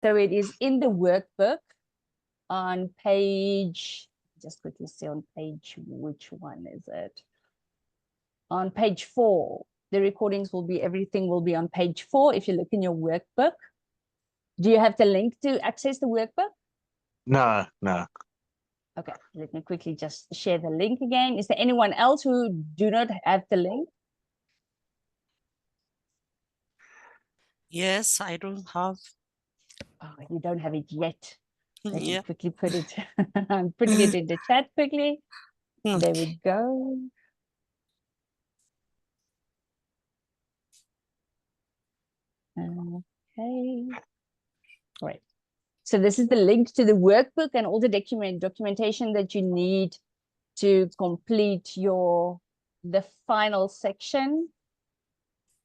So it is in the workbook on page, just quickly see on page, which one is it? On page 4. The recordings will be, everything will be on page 4 if you look in your workbook. Do you have the link to access the workbook? No, no. Okay, let me quickly just share the link again. Is there anyone else who do not have the link? Yes, I don't have. Oh, you don't have it yet. Let me Yeah. quickly put it. I'm putting it in the chat quickly. There we go. Okay. Great. So this is the link to the workbook and all the documentation that you need to complete the final section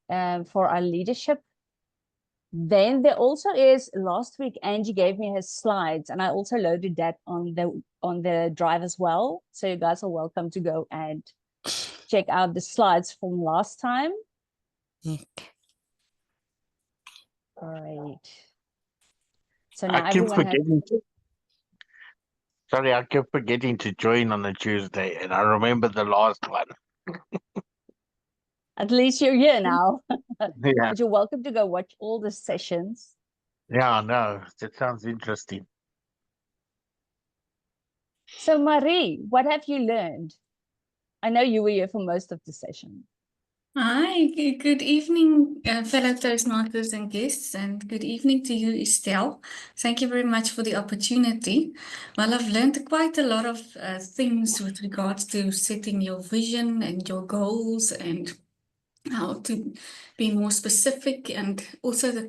for our leadership. Then there also is, last week Angie gave me her slides, and I also loaded that on the drive as well. So you guys are welcome to go and check out the slides from last time. All right. So now I keep everyone has. Sorry, I kept forgetting to join on a Tuesday, and I remember the last one. At least you're here now. Yeah, But you're welcome to go watch all the sessions. yeah, no, that sounds interesting. So Marie, what have you learned? I know you were here for most of the session. Hi, good evening, fellow Toastmasters and guests, and good evening to you, Estelle. Thank you very much for the opportunity. Well, I've learned quite a lot of things with regards to setting your vision and your goals and how to be more specific, and also the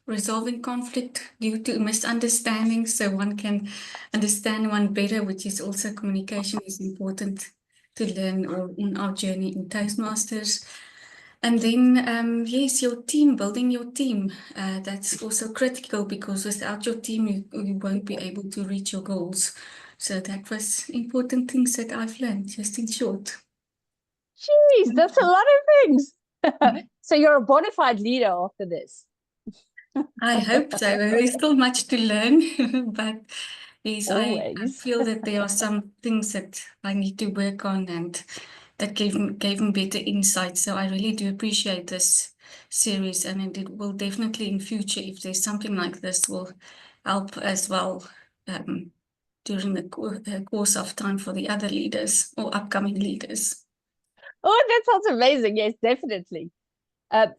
resolving conflict due to misunderstandings so one can understand one better, which is also communication is important to learn on our journey in Toastmasters. And then, yes, your team, building your team, that's also critical, because without your team, you won't be able to reach your goals. So that was important things that I've learned, just in short. Jeez, that's a lot of things. So you're a bona fide leader after this. I hope so. There's still much to learn, but yes, I feel that there are some things that I need to work on, and that gave me better insight. So I really do appreciate this series, and it will definitely in future, if there's something like this, will help as well during the course of time for the other leaders or upcoming leaders. Oh, that sounds amazing. Yes, definitely.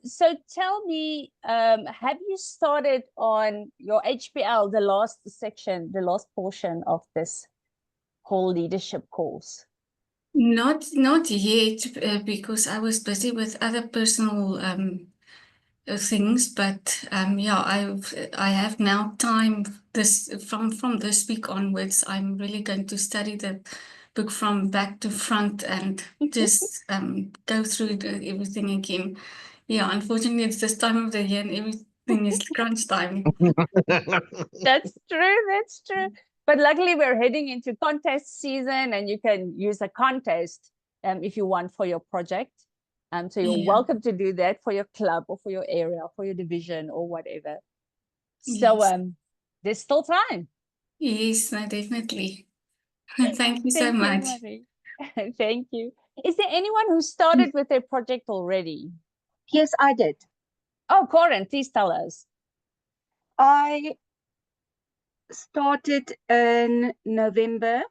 So tell me, have you started on your HPL, the last section, the last portion of this whole leadership course? Not yet, because I was busy with other personal things, but yeah, I have now time from this week onwards. I'm really going to study the book from back to front and just go through everything again. Yeah, unfortunately, it's this time of the year and everything is crunch time. That's true. That's true. But luckily, we're heading into contest season, and you can use a contest if you want for your project. So you're welcome to do that for your club or for your area, for your division or whatever. So there's still time. Yes, no, definitely. Thank you so much. Marie. Thank you. Is there anyone who started with their project already? Yes, I did. Oh, Corin, please tell us. I started in November,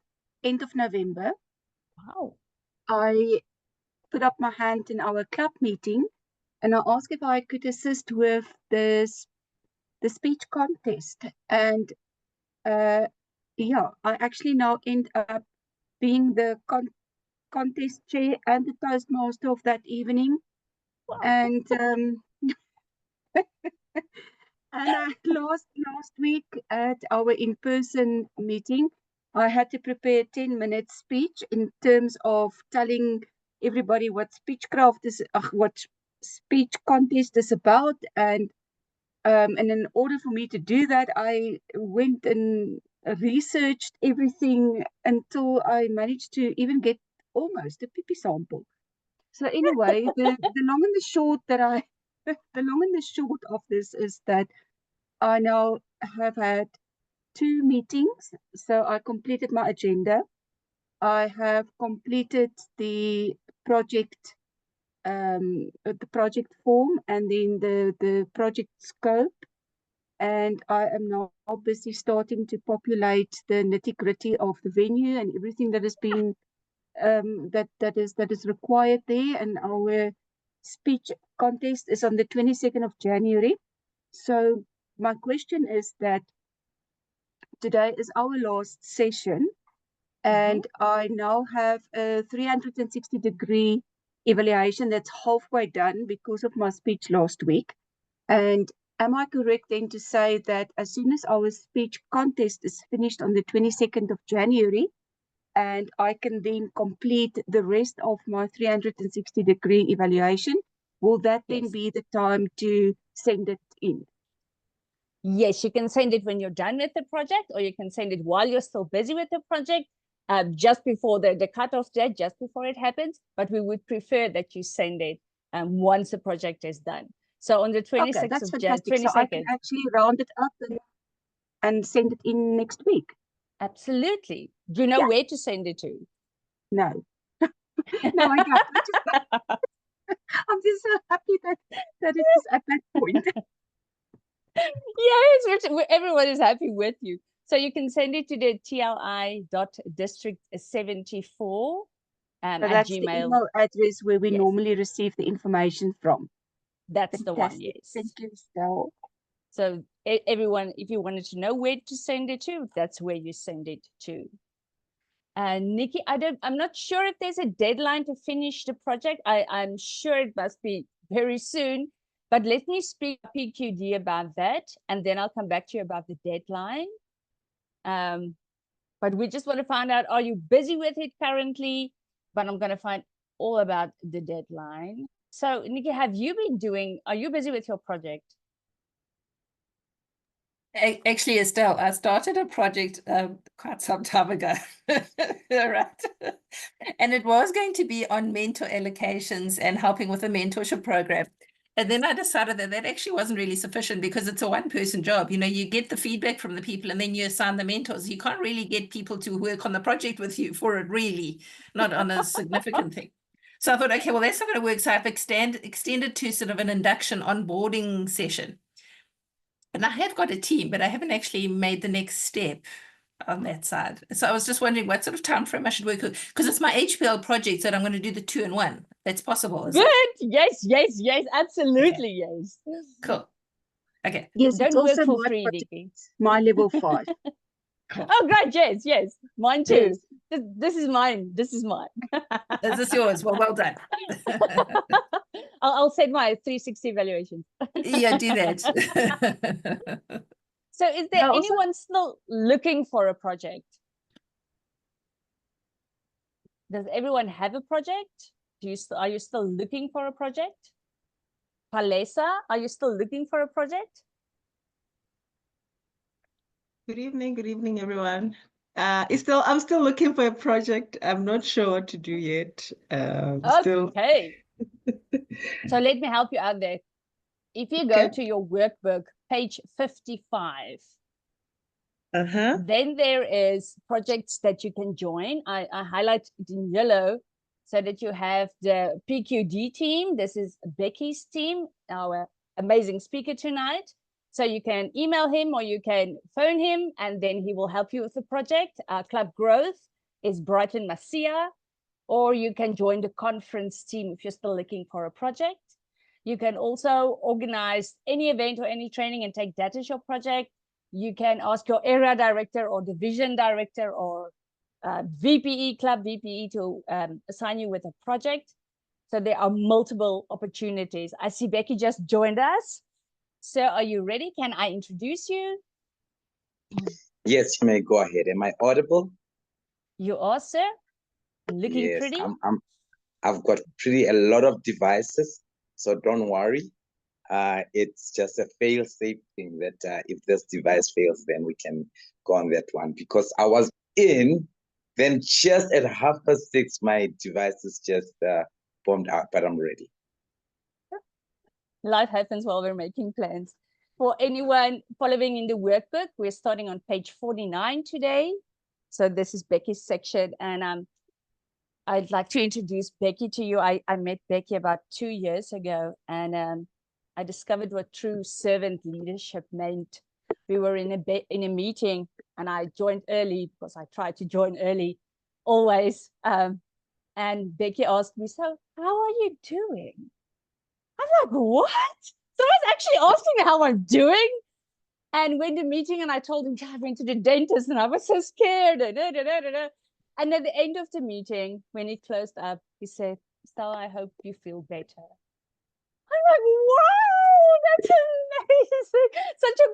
end of November. Wow. I put up my hand in our club meeting, and I asked if I could assist with the speech contest. And yeah, I actually now end up being the contest chair and the Toastmaster of that evening. Wow. And and last week at our in-person meeting, I had to prepare a 10-minute speech in terms of telling everybody what speechcraft is, what speech contest is about, and in order for me to do that, I went and researched everything until I managed to even get almost a pipi sample. So anyway, the long and the short of this is that I now have had 2 meetings. So I completed my agenda. I have completed the project form and then the project scope. And I am now busy starting to populate the nitty-gritty of the venue and everything that has been that is required there. And our speech contest is on the 22nd of January. So my question is that today is our last session, and I now have a 360-degree evaluation that's halfway done because of my speech last week. And am I correct then to say that as soon as our speech contest is finished on the 22nd of January, and I can then complete the rest of my 360-degree evaluation, will that then be the time to send it in? Yes, you can send it when you're done with the project, or you can send it while you're still busy with the project, just before the cutoff date, just before it happens. But we would prefer that you send it once the project is done. So on the 26th Okay, that's of January, fantastic. So I can actually round it up and send it in next week. Absolutely. Do you know where to send it to? No. No, I don't. I'm just so happy that it is at that point. Yes, everyone is happy with you. So you can send it to the tli.district74 at That's Gmail. the email address where we normally receive the information from. That's the one, yes. Thank you, Estelle. So everyone, if you wanted to know where to send it to, that's where you send it to. Nikki, I'm not sure if there's a deadline to finish the project. I'm sure it must be very soon, but let me speak to PQD about that, and then I'll come back to you about the deadline. But we just want to find out, are you busy with it currently? But I'm going to find all about the deadline. So Nikki, are you busy with your project? Actually, Estelle, I started a project quite some time ago, right? And it was going to be on mentor allocations and helping with a mentorship program. And then I decided that actually wasn't really sufficient because it's a one-person job. You know, you get the feedback from the people and then you assign the mentors. You can't really get people to work on the project with you for it, really, not on a significant thing. So I thought, okay, well, that's not going to work. So I've extended to sort of an induction onboarding session. And I have got a team, but I haven't actually made the next step on that side. So I was just wondering what sort of time frame I should work with, because it's my HPL project that I'm going to do the 2-in-1. That's possible, is Good. it? Yes, absolutely, okay. yes. Cool. Okay. Yes, Don't it's work also for my free, project, Nikki. my level 5. Cool. Oh, great, yes. Mine too. Yes. This is mine. Is this yours? Well done. I'll send my 360 evaluation. Yeah, do that. So is there anyone still looking for a project? Does everyone have a project? Are you still looking for a project? Palesa, are you still looking for a project? Good evening, everyone. I'm still looking for a project. I'm not sure what to do yet. Okay. So let me help you out there. If you go to your workbook, page 55, then there is projects that you can join. I highlight it in yellow so that you have the PQD team. This is Becky's team, our amazing speaker tonight. So you can email him or you can phone him, and then he will help you with the project. Our club growth is Brighton Masia, or you can join the conference team if you're still looking for a project. You can also organize any event or any training and take that as your project. You can ask your area director or division director or VPE, club VPE to assign you with a project. So there are multiple opportunities. I see Becky just joined us. So are you ready? Can I introduce you? Yes, you may go ahead. Am I audible? You are, sir. Looking Yes, pretty. I've got a lot of devices, so don't worry. It's just a fail-safe thing that if this device fails, then we can go on that one. Because I was in, then just at 6:30, my devices just bombed out, but I'm ready. Life happens while we're making plans. For anyone following in the workbook, we're starting on page 49 today. So this is Becky's section, and I'd like to introduce Becky to you. I met Becky about 2 years ago, and I discovered what true servant leadership meant. We were in a meeting, and I joined early because I try to join early always. And Becky asked me, "So how are you doing?" I'm like, "What? Someone's actually asking me how I'm doing?" And went to meeting, and I told him, "Yeah, I went to the dentist and I was so scared." And at the end of the meeting, when it closed up, he said, "Stella, I hope you feel better." I'm like, "Wow, that's amazing." Such a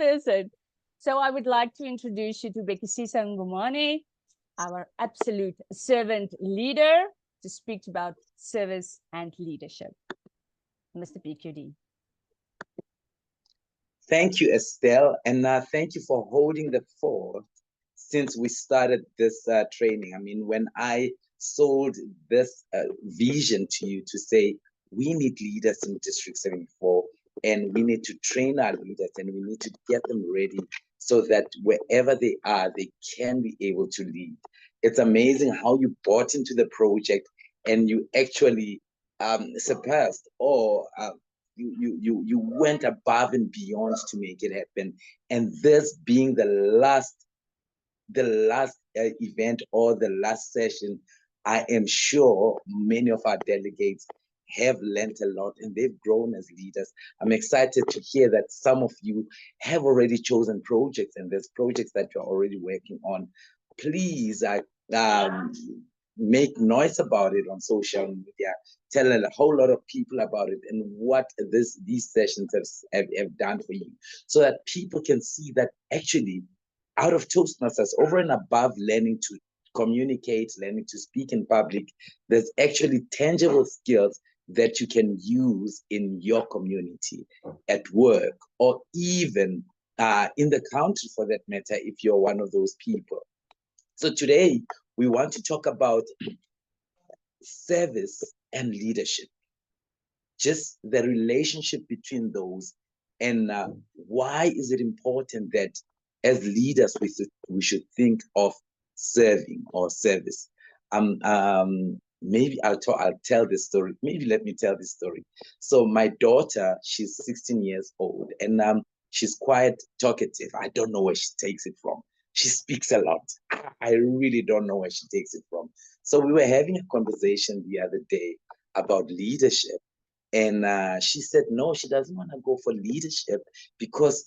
person. So I would like to introduce you to Bhekisisa Ngomane, our absolute servant leader, to speak about service and leadership. Mr. BQD. Thank you, Estelle, and thank you for holding the fort since we started this training. I mean, when I sold this vision to you to say, we need leaders in District 74, and we need to train our leaders, and we need to get them ready so that wherever they are, they can be able to lead. It's amazing how you bought into the project and you actually surpassed or you went above and beyond to make it happen. And this being the last event or the last session, I am sure many of our delegates have learned a lot and they've grown as leaders. I'm excited to hear that some of you have already chosen projects, and there's projects that you're already working on. Please make noise about it on social media. Tell a whole lot of people about it and what these sessions have done for you, so that people can see that actually out of Toastmasters, over and above learning to communicate, learning to speak in public, there's actually tangible skills that you can use in your community, at work, or even in the country for that matter, if you're one of those people. So today, we want to talk about service and leadership, just the relationship between those, and why is it important that as leaders we should think of serving or service. Maybe I'll tell this story. Maybe let me tell this story. So my daughter, she's 16 years old, and she's quite talkative. I don't know where she takes it from. She speaks a lot. I really don't know where she takes it from. So we were having a conversation the other day about leadership, and she said no, she doesn't want to go for leadership because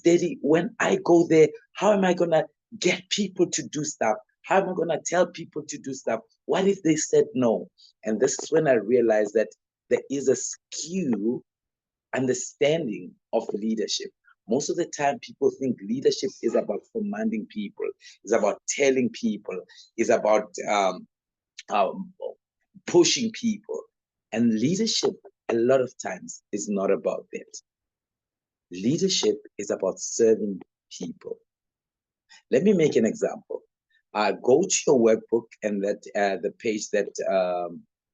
Daddy, when I go there, how am I gonna get people to do stuff? How am I gonna tell people to do stuff? What if they said no? And this is when I realized that there is a skew understanding of leadership. Most of the time, people think leadership is about commanding people, is about telling people, is about pushing people. And leadership, a lot of times, is not about that. Leadership is about serving people. Let me make an example. Go to your workbook and that the page that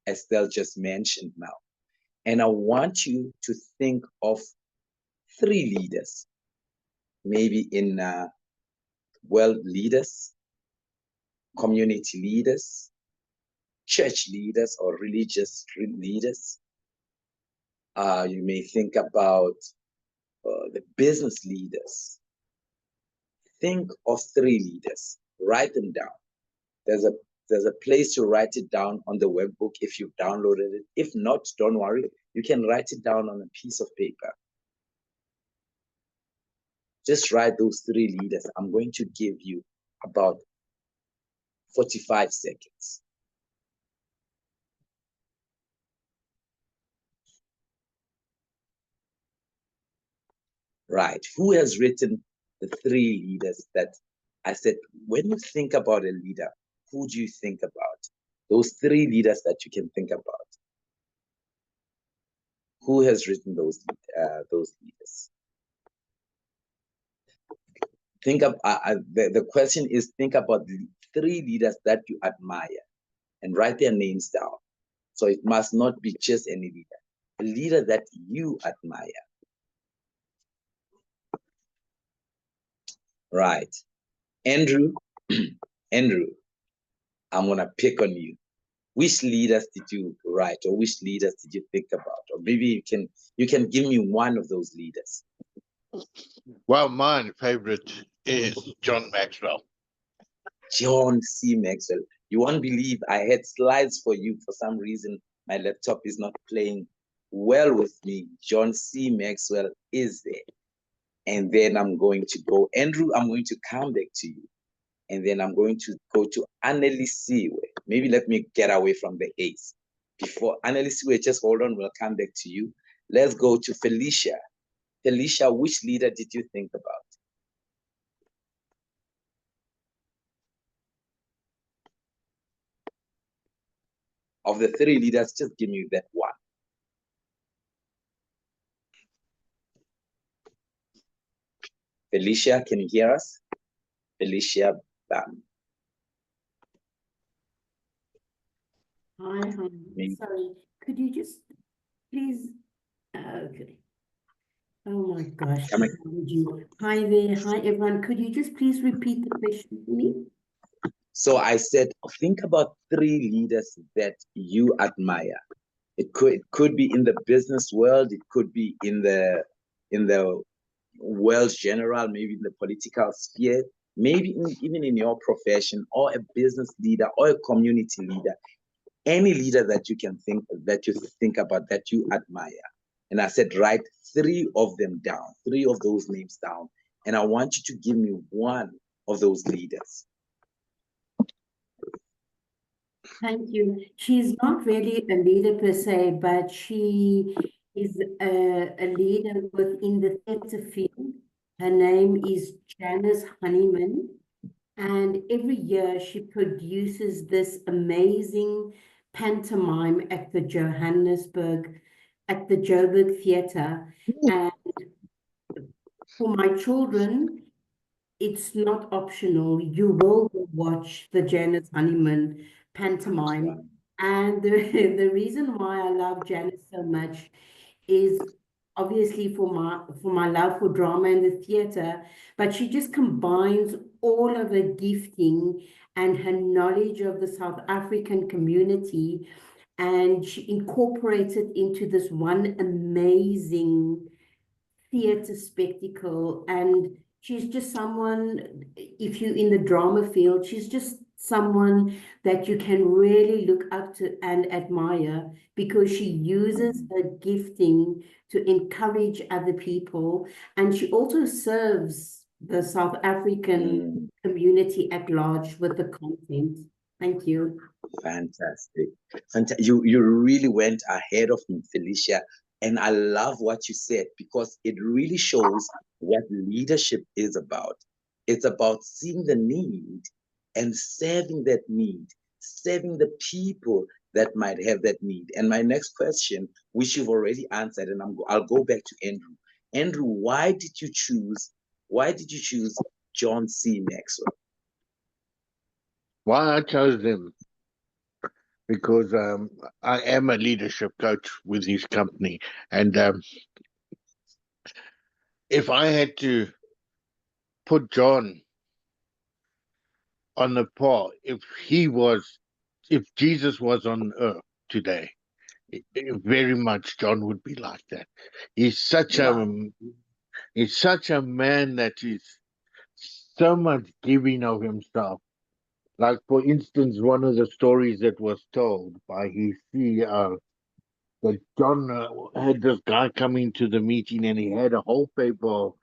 Estelle just mentioned now. And I want you to think of 3 leaders, maybe in world leaders, community leaders, church leaders, or religious leaders. You may think about the business leaders. Think of 3 leaders. Write them down. There's a place to write it down on the webbook if you've downloaded it. If not, don't worry. You can write it down on a piece of paper. Just write those 3 leaders. I'm going to give you about 45 seconds. Right. Who has written the 3 leaders that I said, when you think about a leader, who do you think about? Those 3 leaders that you can think about. Who has written those leaders? Think of the question is, think about the 3 leaders that you admire and write their names down. So it must not be just any leader, a leader that you admire. Right. Andrew, Andrew, I'm gonna pick on you. Which leaders did you write, or which leaders did you think about? Or maybe you can give me one of those leaders. Well, my favorite is John Maxwell. John C. Maxwell. You won't believe I had slides for you. For some reason, my laptop is not playing well with me. John C. Maxwell is there. And then I'm going to go, Andrew, I'm going to come back to you. And then I'm going to go to Annalise. Maybe let me get away from the A's. Before Annalise, just hold on, we'll come back to you. Let's go to Felicia. Felicia, which leader did you think about? Of the three leaders, just give me that one. Felicia, can you hear us? Felicia, bam. Hi. Me. Sorry, could you just please? Okay. Oh my gosh. Come on. technology. Hi there. Hi everyone. Could you just please repeat the question for me? So I said, think about three leaders that you admire. It could be in the business world, it could be in the world general, maybe in the political sphere, maybe even in your profession, or a business leader or a community leader. Any leader that you can think about that you admire. And I said, write three of them down, three of those names down. And I want you to give me one of those leaders. Thank you. She's not really a leader per se, but she is a leader within the theatre field. Her name is Janice Honeyman, and every year she produces this amazing pantomime at the Johannesburg, at the Joburg Theatre. And for my children, it's not optional. You will watch the Janice Honeyman pantomime. And the reason why I love Janice so much is obviously for my love for drama and the theatre, but she just combines all of her gifting and her knowledge of the South African community, and she incorporates it into this one amazing theatre spectacle. And she's just someone, if you're in the drama field, she's just someone that you can really look up to and admire, because she uses her gifting to encourage other people, and she also serves the South African community at large with the content. Thank you. Fantastic. You really went ahead of me, Felicia. And I love what you said, because it really shows what leadership is about. It's about seeing the need and serving that need, serving the people that might have that need. And my next question, which you've already answered, and I'll go back to Andrew. Andrew, why did you choose John C. Maxwell? Why I chose him? Because I am a leadership coach with his company, and if I had to put John on the par, if Jesus was on earth today, very much John would be like that. He's such a man that is so much giving of himself. Like, for instance, one of the stories that was told by his CEO, that John had this guy come into the meeting, and he had a whole paper of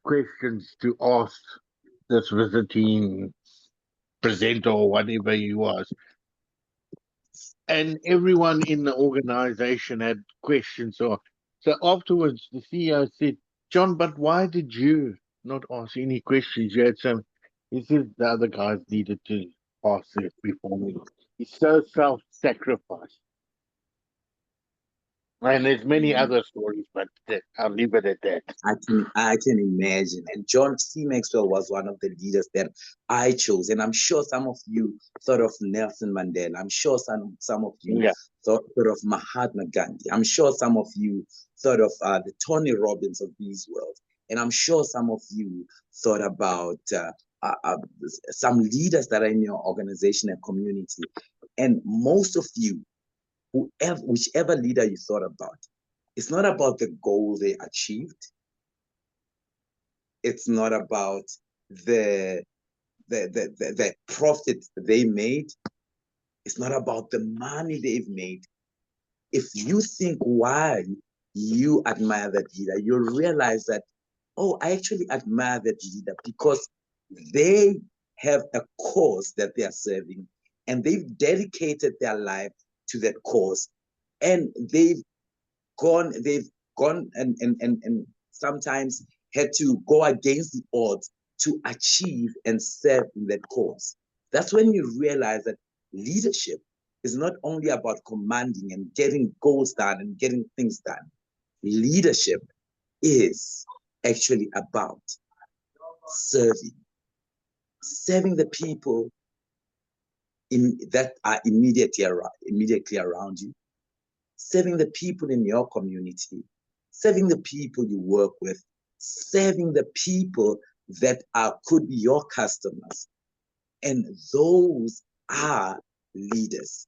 questions to ask this visiting presenter or whatever he was. And everyone in the organization had questions. So afterwards, the CEO said, John, but why did you not ask any questions? You had some. He said the other guys needed to ask it before me. He's so self-sacrificed. And there's many other stories, but I'll leave it at that. I can imagine. And John C. Maxwell was one of the leaders that I chose. And I'm sure some of you thought of Nelson Mandela. I'm sure some of you thought of Mahatma Gandhi. I'm sure some of you thought of the Tony Robbins of these worlds. And I'm sure some of you thought about some leaders that are in your organization and community. And most of you, whichever leader you thought about, it's not about the goal they achieved. It's not about the profit they made. It's not about the money they've made. If you think why you admire that leader, you'll realize that, oh, I actually admire that leader because they have a cause that they are serving, and they've dedicated their life to that cause, and they've gone and sometimes had to go against the odds to achieve and serve in that cause. That's when you realize that leadership is not only about commanding and getting goals done and getting things done. Leadership is actually about serving the people that are immediately around you, serving the people in your community, serving the people you work with, serving the people that could be your customers. And those are leaders.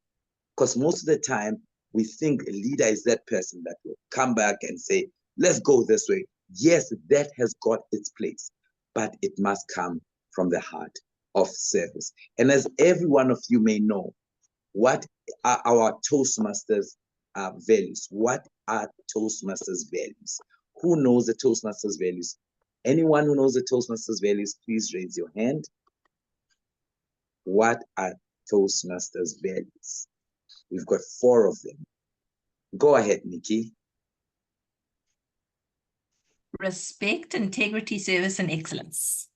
Because most of the time, we think a leader is that person that will come back and say, let's go this way. Yes, that has got its place, but it must come from the heart of service. And as every one of you may know, what are our Toastmasters values? What are Toastmasters values? Who knows the Toastmasters values? Anyone who knows the Toastmasters values, please raise your hand. What are Toastmasters values? We've got 4 of them. Go ahead, Nikki. Respect, integrity, service, and excellence.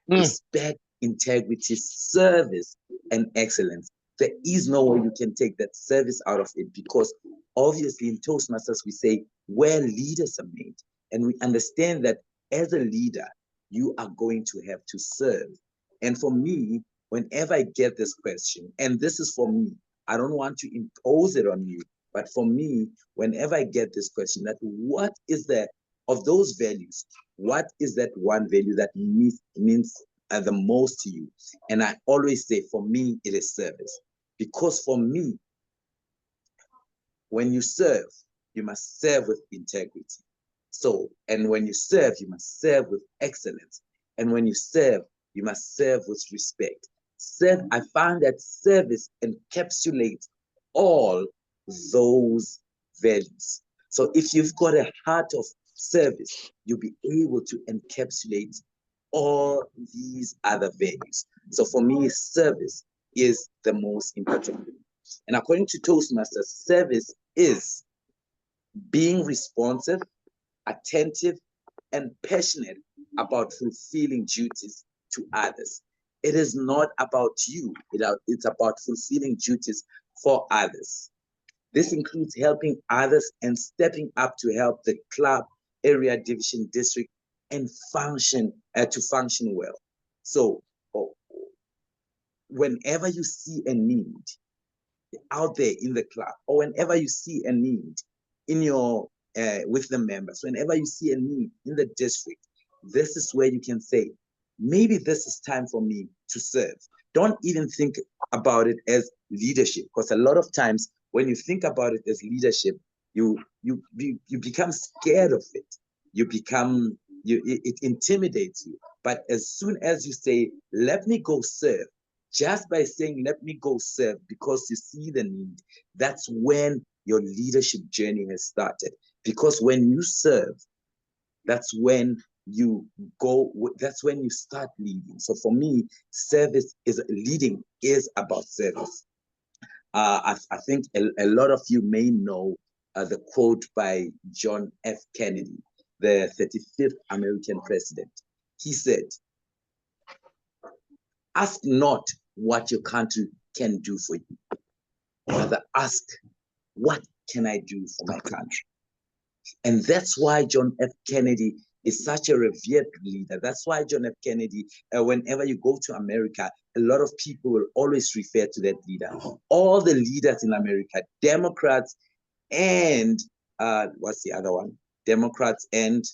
Respect, integrity, service, and excellence. There is no way you can take that service out of it, because obviously in Toastmasters we say where leaders are made, and we understand that as a leader you are going to have to serve. And for me, whenever I get this question, and this is for me, I don't want to impose it on you, but for me, whenever I get this question, that what is the, of those values, what is that one value that means the most to you? And I always say, for me, it is service. Because for me, when you serve, you must serve with integrity. So, and when you serve, you must serve with excellence. And when you serve, you must serve with respect. Serve, I find that service encapsulates all those values. So if you've got a heart of service, you'll be able to encapsulate all these other values. So for me, service is the most important thing. And according to Toastmasters, service is being responsive, attentive, and passionate about fulfilling duties to others. It is not about you, it's about fulfilling duties for others. This includes helping others and stepping up to help the club, area, division, district, and function well. So whenever you see a need out there in the club, or whenever you see a need in your with the members, whenever you see a need in the district, this is where you can say, maybe this is time for me to serve. Don't even think about it as leadership, because a lot of times when you think about it as leadership, you become scared of it. It intimidates you. But as soon as you say, let me go serve, just by saying, let me go serve because you see the need, that's when your leadership journey has started. Because when you serve, that's when you go, that's when you start leading. So for me, leading is about service. I think a lot of you may know the quote by John F. Kennedy, the 35th American president. He said, ask not what your country can do for you, rather ask, what can I do for my country? And that's why John F. Kennedy is such a revered leader. That's why John F. Kennedy, whenever you go to America, a lot of people will always refer to that leader. All the leaders in America, Democrats and, what's the other one? Democrats and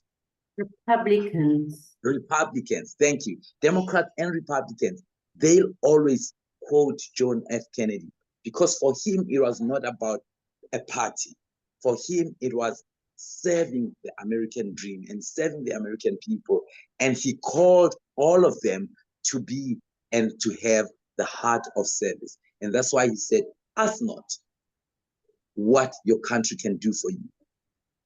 Republicans. Republicans, thank you. Democrats and Republicans, they'll always quote John F. Kennedy because for him, it was not about a party. For him, it was serving the American dream and serving the American people. And he called all of them to be and to have the heart of service. And that's why he said, ask not what your country can do for you.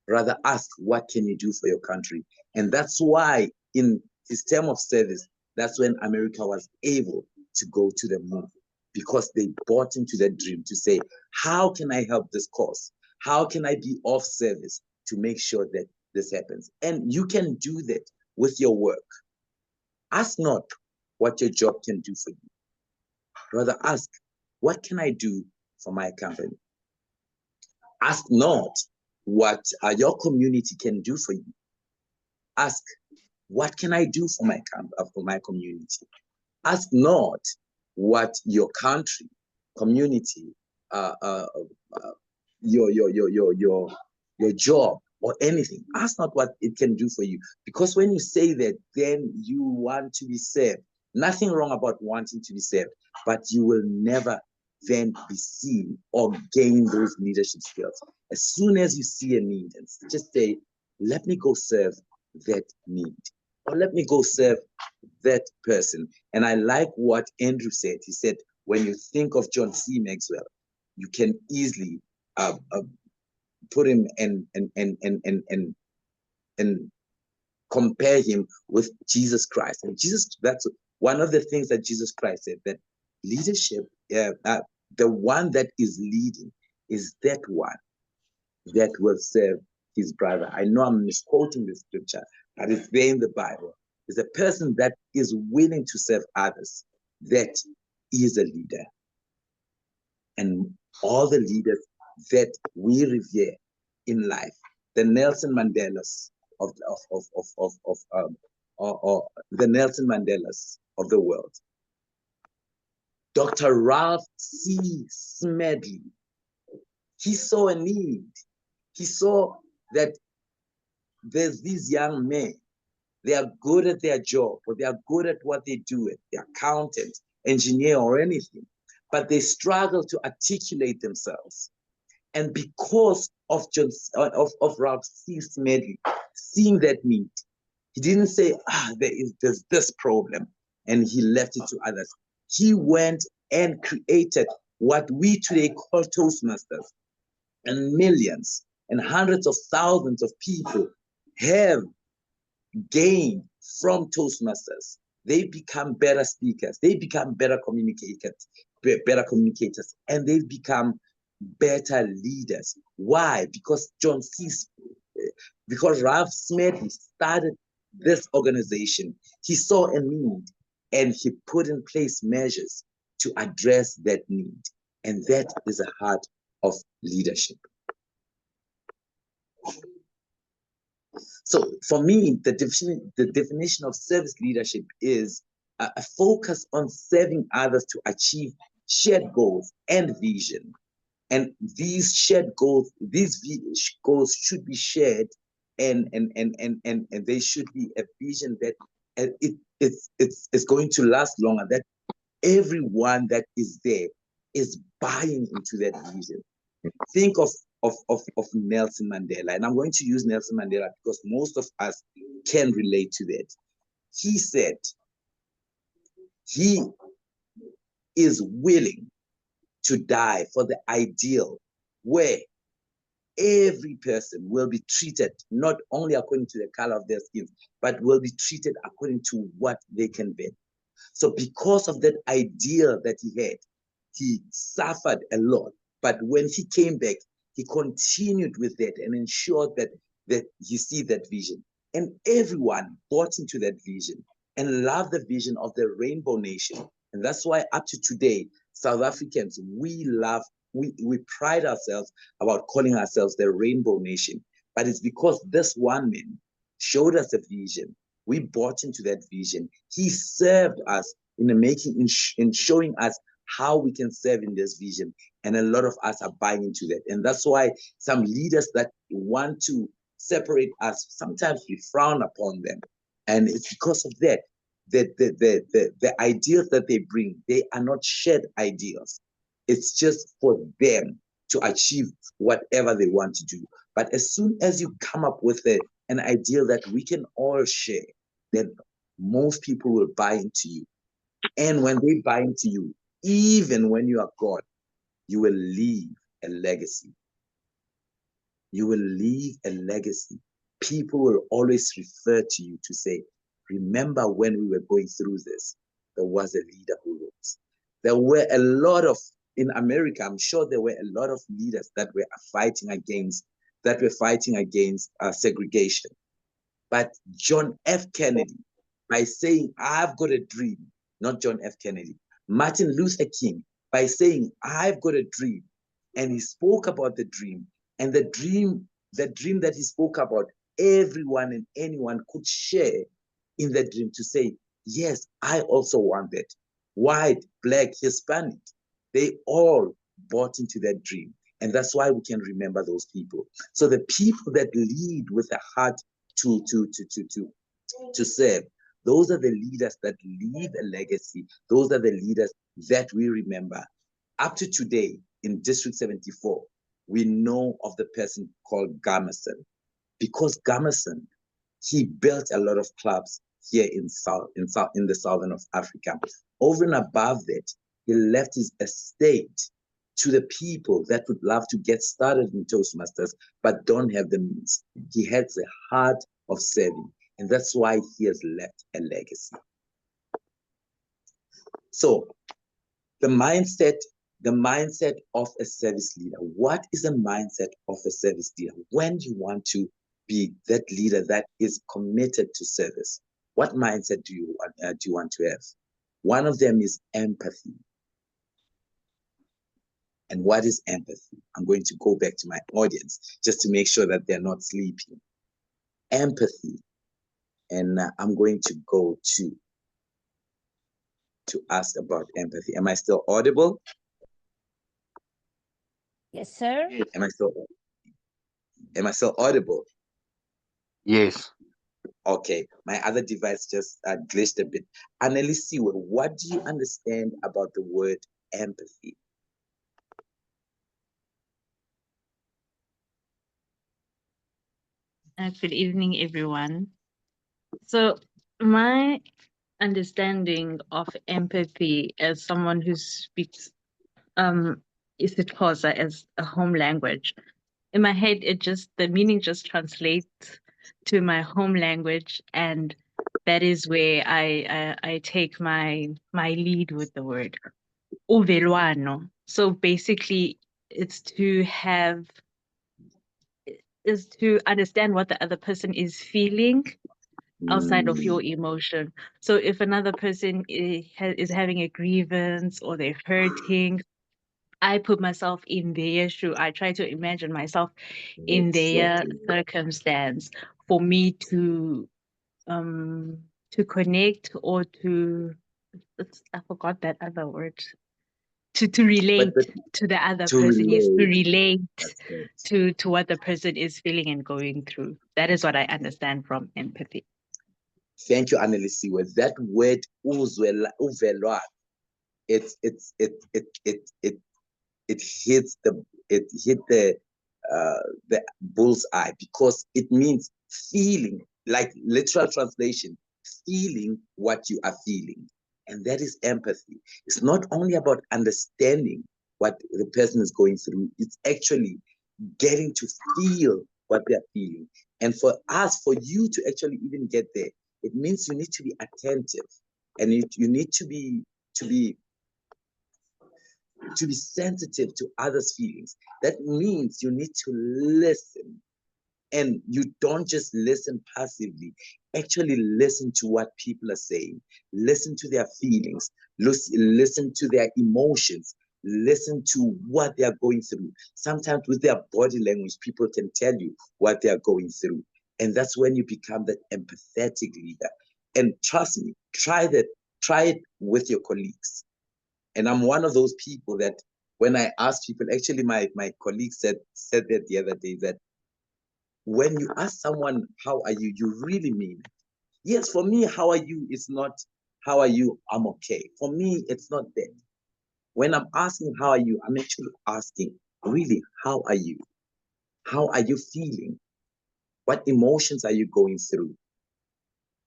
Rather ask, what can you do for your country? And that's why in his term of service, that's when America was able to go to the moon, because they bought into that dream to say, how can I help this cause? How can I be of service to make sure that this happens? And you can do that with your work. Ask not what your job can do for you. Rather ask, what can I do for my company? Ask not what your community can do for you. Ask, what can I do for my community? Ask not what your country, community, your job or anything. Ask not what it can do for you. Because when you say that, then you want to be served. Nothing wrong about wanting to be served, but you will never then be seen or gain those leadership skills. As soon as you see a need, and just say, let me go serve that need, or let me go serve that person. And I like what Andrew said. He said, when you think of John C. Maxwell, you can easily put him and compare him with Jesus Christ. And that's one of the things that Jesus Christ said, that leadership, the one that is leading is that one that will serve his brother. I know I'm misquoting the scripture, but it's there in the Bible. It's a person that is willing to serve others that is a leader. And all the leaders that we revere in life, the Nelson Mandelas of the Nelson Mandelas of the world, Dr. Ralph C. Smedley, he saw a need. He saw that there's these young men, they are good at their job, or they are good at what they do, they're accountant, engineer, or anything, but they struggle to articulate themselves. And because of Ralph C. Smedley seeing that need, he didn't say, there's this problem, and he left it to others. He went and created what we today call Toastmasters, and millions and hundreds of thousands of people have gained from Toastmasters. They become better speakers, they become better communicators, and they've become better leaders. Why? Because Ralph Smedley started this organization. He saw a need and he put in place measures to address that need. And that is the heart of leadership. So for me, the definition of service leadership is a focus on serving others to achieve shared goals and vision. And these shared goals, goals should be shared, and they should be a vision that it's going to last longer, that everyone that is there is buying into that vision. Think of Nelson Mandela, and I'm going to use Nelson Mandela because most of us can relate to that. He said he is willing to die for the ideal where every person will be treated not only according to the color of their skin, but will be treated according to what they can bear. So because of that ideal that he had, he suffered a lot. But when he came back, he continued with that and ensured that he see that vision. And everyone bought into that vision and loved the vision of the Rainbow Nation. And that's why up to today, South Africans, we pride ourselves about calling ourselves the Rainbow Nation. But it's because this one man showed us a vision. We bought into that vision. He served us in showing us how we can serve in this vision. And a lot of us are buying into that. And that's why some leaders that want to separate us. Sometimes we frown upon them. And it's because of that, the ideas that they bring, they are not shared ideas. It's just for them to achieve whatever they want to do. But as soon as you come up with an idea that we can all share, then most people will buy into you. And when they buy into you, even when you are gone, you will leave a legacy. You will leave a legacy. People will always refer to you to say, remember when we were going through this, there was a leader who rose. There were a lot of, in America, I'm sure there were a lot of leaders that were fighting against segregation. But John F. Kennedy, by saying, I've got a dream, not John F. Kennedy, Martin Luther King, by saying, I've got a dream, and he spoke about the dream, and the dream that he spoke about, everyone and anyone could share in the dream to say, yes, I also want that. White, black, Hispanic, they all bought into that dream. And that's why we can remember those people. So the people that lead with a heart to serve, those are the leaders that leave a legacy. Those are the leaders that we remember. Up to today, in District 74, we know of the person called Gamerson, because Gamerson, he built a lot of clubs here in the southern of Africa. Over and above that, he left his estate to the people that would love to get started in Toastmasters, but don't have the means. He has a heart of serving, and that's why he has left a legacy. So the mindset of a service leader. What is the mindset of a service leader? When you want to be that leader that is committed to service, what mindset do you want to have? One of them is empathy. And what is empathy? I'm going to go back to my audience just to make sure that they're not sleeping. Empathy. And I'm going to go to ask about empathy. Am I still audible? Yes, sir. Am I still audible? Yes. Okay, my other device just glitched a bit. Annelisiwe, what do you understand about the word empathy? Good evening, everyone. So my understanding of empathy as someone who speaks isiXhosa as a home language, in my head, the meaning just translates to my home language, and that is where I take my lead with the word uvelwano. So basically, it's to understand what the other person is feeling outside of your emotion. So if another person is having a grievance or they're hurting, I put myself in their shoe. I try to imagine myself in their circumstance for me to connect or I forgot that other word. To relate to the other person, yes, to relate to what the person is feeling and going through. That is what I understand from empathy. Thank you, Annelisiwe. That word uvelwano, it hit the bullseye, because it means feeling, like literal translation, feeling what you are feeling. And that is empathy. It's not only about understanding what the person is going through, it's actually getting to feel what they're feeling. And for you to actually even get there, it means you need to be attentive, and you need to be sensitive to others' feelings. That means you need to listen. And you don't just listen passively. Actually listen to what people are saying. Listen to their feelings. Listen to their emotions. Listen to what they are going through. Sometimes with their body language, people can tell you what they are going through. And that's when you become that empathetic leader. And trust me, try it with your colleagues. And I'm one of those people that when I ask people, actually my colleague said that the other day, that when you ask someone, how are you, you really mean it. Yes, for me, how are you is not, how are you, I'm okay. For me, it's not that. When I'm asking, how are you, I'm actually asking, really, how are you? How are you feeling? What emotions are you going through?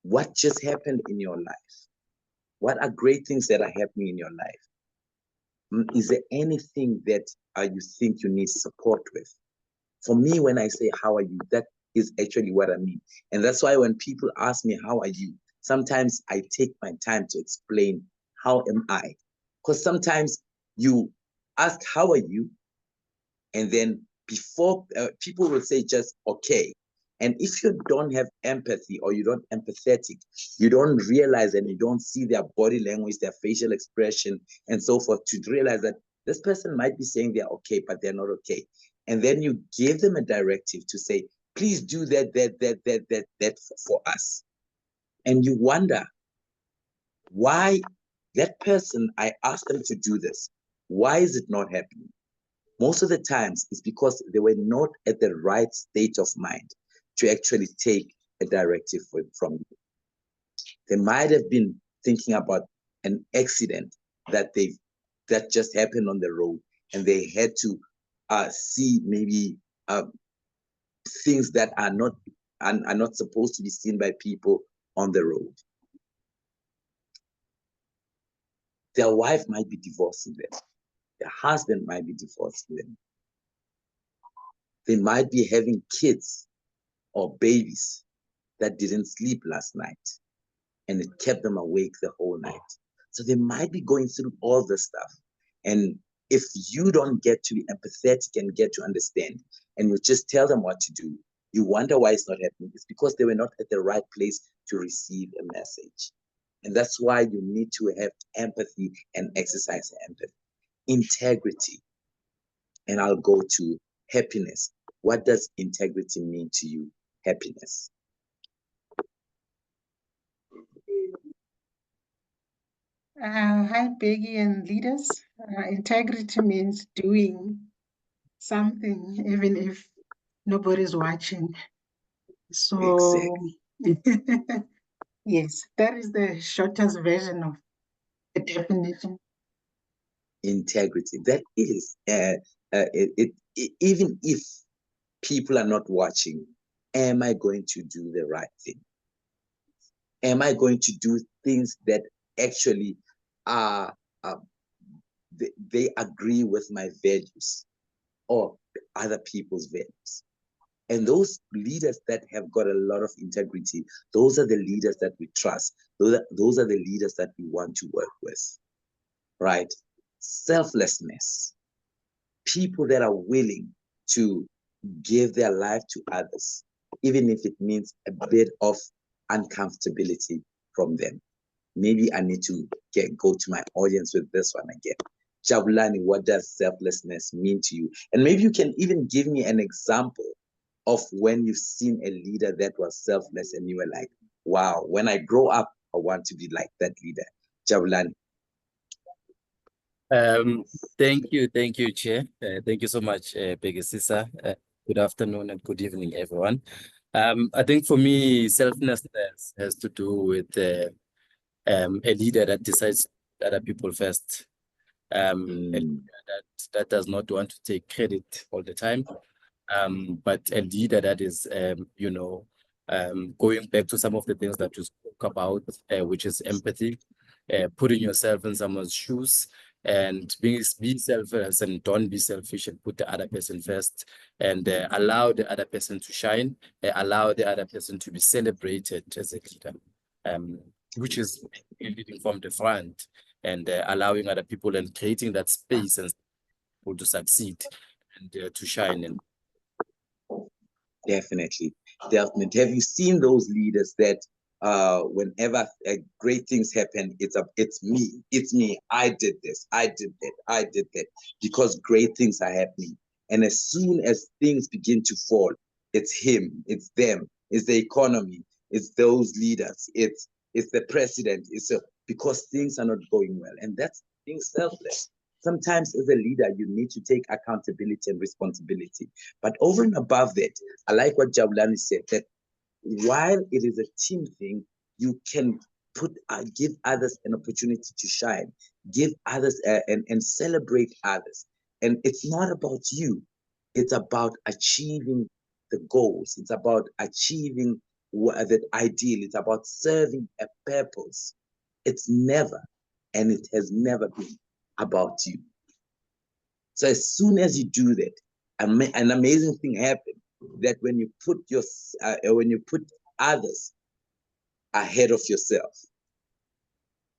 What just happened in your life? What are great things that are happening in your life? Is there anything that you think you need support with? For me, when I say, how are you, that is actually what I mean. And that's why when people ask me, how are you? Sometimes I take my time to explain, how am I? Because sometimes you ask, how are you? And then before people will say just okay. And if you don't have empathy or you're not empathetic, you don't realize and you don't see their body language, their facial expression, and so forth, to realize that this person might be saying they're okay, but they're not okay. And then you give them a directive to say, please do that for us. And you wonder why that person, I asked them to do this. Why is it not happening? Most of the times it's because they were not at the right state of mind to actually take a directive from you. They might have been thinking about an accident that just happened on the road, and they had to see maybe things that are not supposed to be seen by people on the road. Their wife might be divorcing them. Their husband might be divorcing them. They might be having kids or babies that didn't sleep last night, and it kept them awake the whole night. So they might be going through all this stuff. And if you don't get to be empathetic and get to understand, and you just tell them what to do, you wonder why it's not happening. It's because they were not at the right place to receive a message. And that's why you need to have empathy and exercise empathy. Integrity. And I'll go to happiness. What does integrity mean to you? Happiness. Hi, Peggy and leaders. Integrity means doing something even if nobody's watching. So, yes, that is the shortest version of the definition. Integrity. That is, even if people are not watching, am I going to do the right thing? Am I going to do things that actually are, they agree with my values or other people's values? And those leaders that have got a lot of integrity, those are the leaders that we trust. Those are the leaders that we want to work with, right? Selflessness. People that are willing to give their life to others, even if it means a bit of uncomfortability from them. Maybe I need to go to my audience with this one again. Jabulani, what does selflessness mean to you? And maybe you can even give me an example of when you've seen a leader that was selfless and you were like, wow, when I grow up, I want to be like that leader. Jabulani. Thank you, Chair. Thank you so much, Bhekisisa. Good afternoon and good evening, everyone. I think for me, selflessness has to do with a leader that decides other people first. A leader that does not want to take credit all the time, but a leader that is, going back to some of the things that you spoke about, which is empathy, putting yourself in someone's shoes, and be selfless and don't be selfish and put the other person first, and allow the other person to shine, allow the other person to be celebrated as a leader, which is leading from the front and allowing other people and creating that space and people to succeed and to shine. And Definitely. Have you seen those leaders that whenever great things happen, it's me, I did this, I did that, because great things are happening. And as soon as things begin to fall, it's him, it's them, it's the economy, it's those leaders, it's the president, because things are not going well. And that's being selfless. Sometimes as a leader, you need to take accountability and responsibility. But over and above that, I like what Jabulani said, that while it is a team thing, you can give others an opportunity to shine, give others and celebrate others. And it's not about you. It's about achieving the goals. It's about achieving that ideal. It's about serving a purpose. It's never, and it has never been about you. So as soon as you do that, an amazing thing happens. That when you put others ahead of yourself,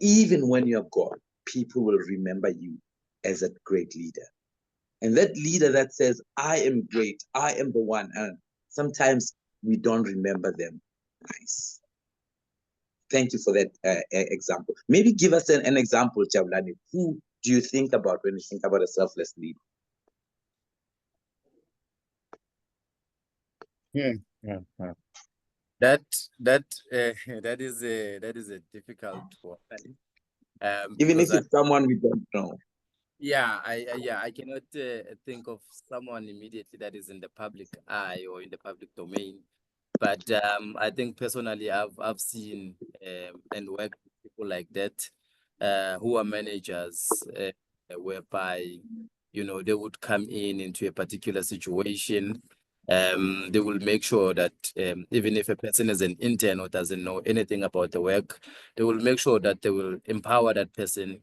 even when you're gone, people will remember you as a great leader. And that leader that says, I am great, I am the one, and sometimes we don't remember them nice. Thank you for that example. Maybe give us an example, Jabulani. Who do you think about when you think about a selfless leader? That that is a difficult one. Even if Because it's someone we don't know. I cannot think of someone immediately that is in the public eye or in the public domain. But I think personally, I've seen and worked with people like that who are managers, whereby they would come into a particular situation. They will make sure that even if a person is an intern or doesn't know anything about the work, they will make sure that they will empower that person,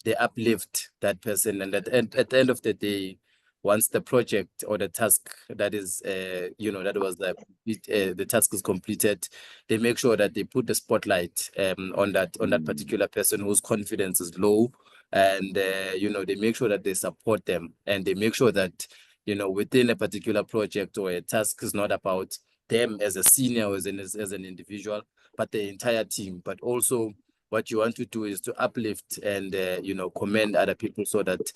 they uplift that person, and at the end of the day, once the project or the task that is that was the task is completed, they make sure that they put the spotlight on that particular person whose confidence is low, and they make sure that they support them, and they make sure that within a particular project or a task is not about them as a senior or as an individual, but the entire team. But also what you want to do is to uplift and commend other people so that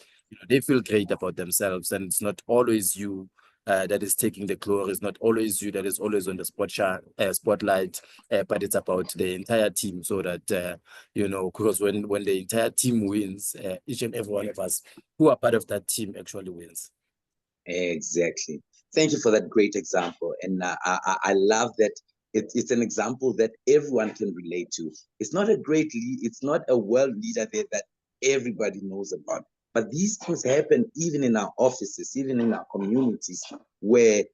they feel great about themselves, and it's not always you that is taking the glory. It's not always you that is always on the spotlight, but it's about the entire team, so that because when the entire team wins, each and every one of us who are part of that team actually wins. Exactly. Thank you for that great example. And I love that it's an example that everyone can relate to. It's not it's not a world leader there that everybody knows about. But these things happen even in our offices, even in our communities, where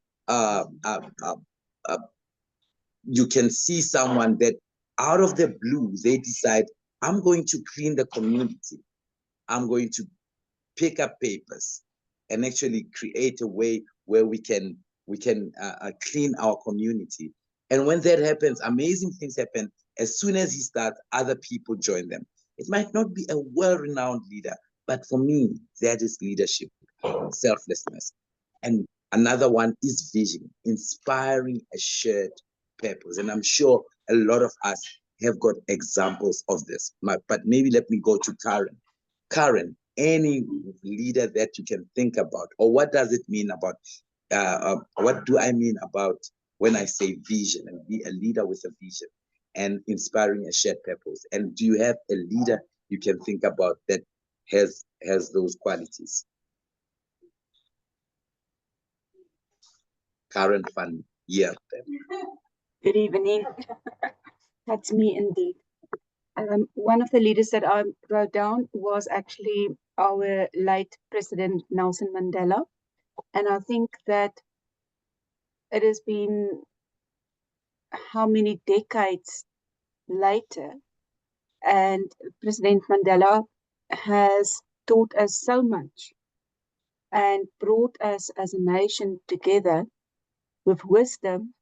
you can see someone that out of the blue, they decide, I'm going to clean the community. I'm going to pick up papers and actually create a way where we can clean our community. And when that happens, amazing things happen. As soon as he starts, other people join them. It might not be a well-renowned leader, but for me, that is leadership, selflessness. And another one is vision, inspiring a shared purpose. And I'm sure a lot of us have got examples of this. But maybe let me go to Karen. Karen, any leader that you can think about, or what does it mean about, what do I mean about when I say vision, and be a leader with a vision and inspiring a shared purpose? And do you have a leader you can think about that has those qualities? Karen Van Yeer. Good evening. That's me indeed. One of the leaders that I wrote down was actually our late President Nelson Mandela. And I think that it has been how many decades later, and President Mandela has taught us so much and brought us as a nation together with wisdom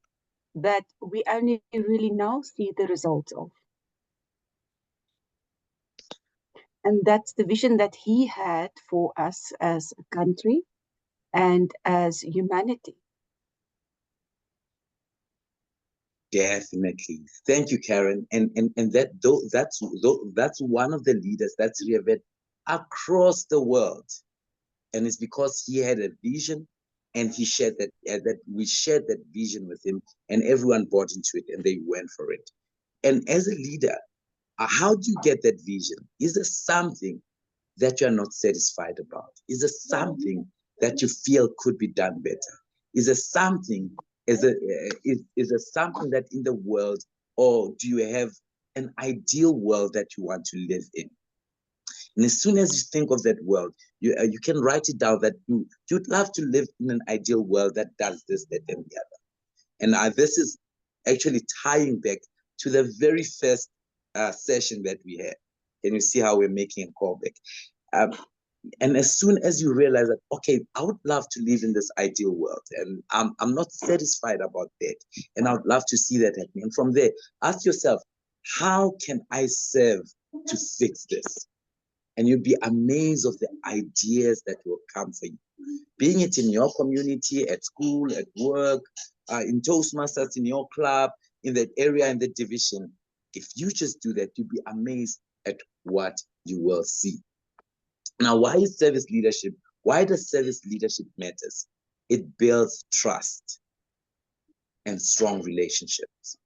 that we only really now see the results of. And that's the vision that he had for us as a country and as humanity. Definitely. Thank you, Karen. And that's one of the leaders that's revered across the world. And it's because he had a vision, and he shared that we shared that vision with him, and everyone bought into it and they went for it. And as a leader, how do you get that vision? Is there something that you're not satisfied about? Is there something that you feel could be done better? Is there something, is there something that in the world, or do you have an ideal world that you want to live in? And as soon as you think of that world, you can write it down that you'd love to live in an ideal world that does this, that, and the other. And this is actually tying back to the very first session that we had. Can you see how we're making a callback? And as soon as you realize that, okay, I would love to live in this ideal world, and I'm not satisfied about that, and I would love to see that happening. And from there, ask yourself, how can I serve to fix this? And you'll be amazed of the ideas that will come for you. Being it in your community, at school, at work, in Toastmasters, in your club, in that area, in the division. If you just do that, you'll be amazed at what you will see. Now, why is service leadership? Why does service leadership matters? It builds trust and strong relationships.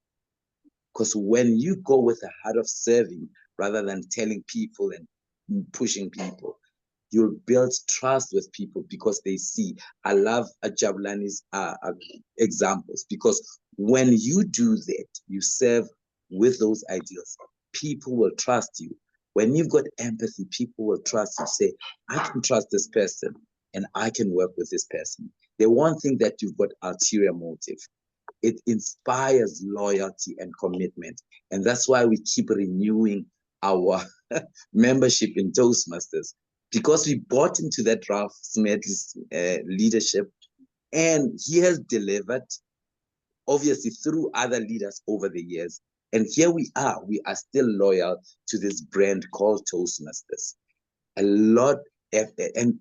Because when you go with a heart of serving rather than telling people and pushing people, you'll build trust with people because they see. I love Jabulani's examples, because when you do that, you serve with those ideals, people will trust you. When you've got empathy, people will trust you. Say, I can trust this person and I can work with this person. They won't think that you've got ulterior motive. It inspires loyalty and commitment. And that's why we keep renewing our membership in Toastmasters, because we bought into that Ralph Smedley's leadership, and he has delivered, obviously, through other leaders over the years. And here we are still loyal to this brand called Toastmasters. A lot, and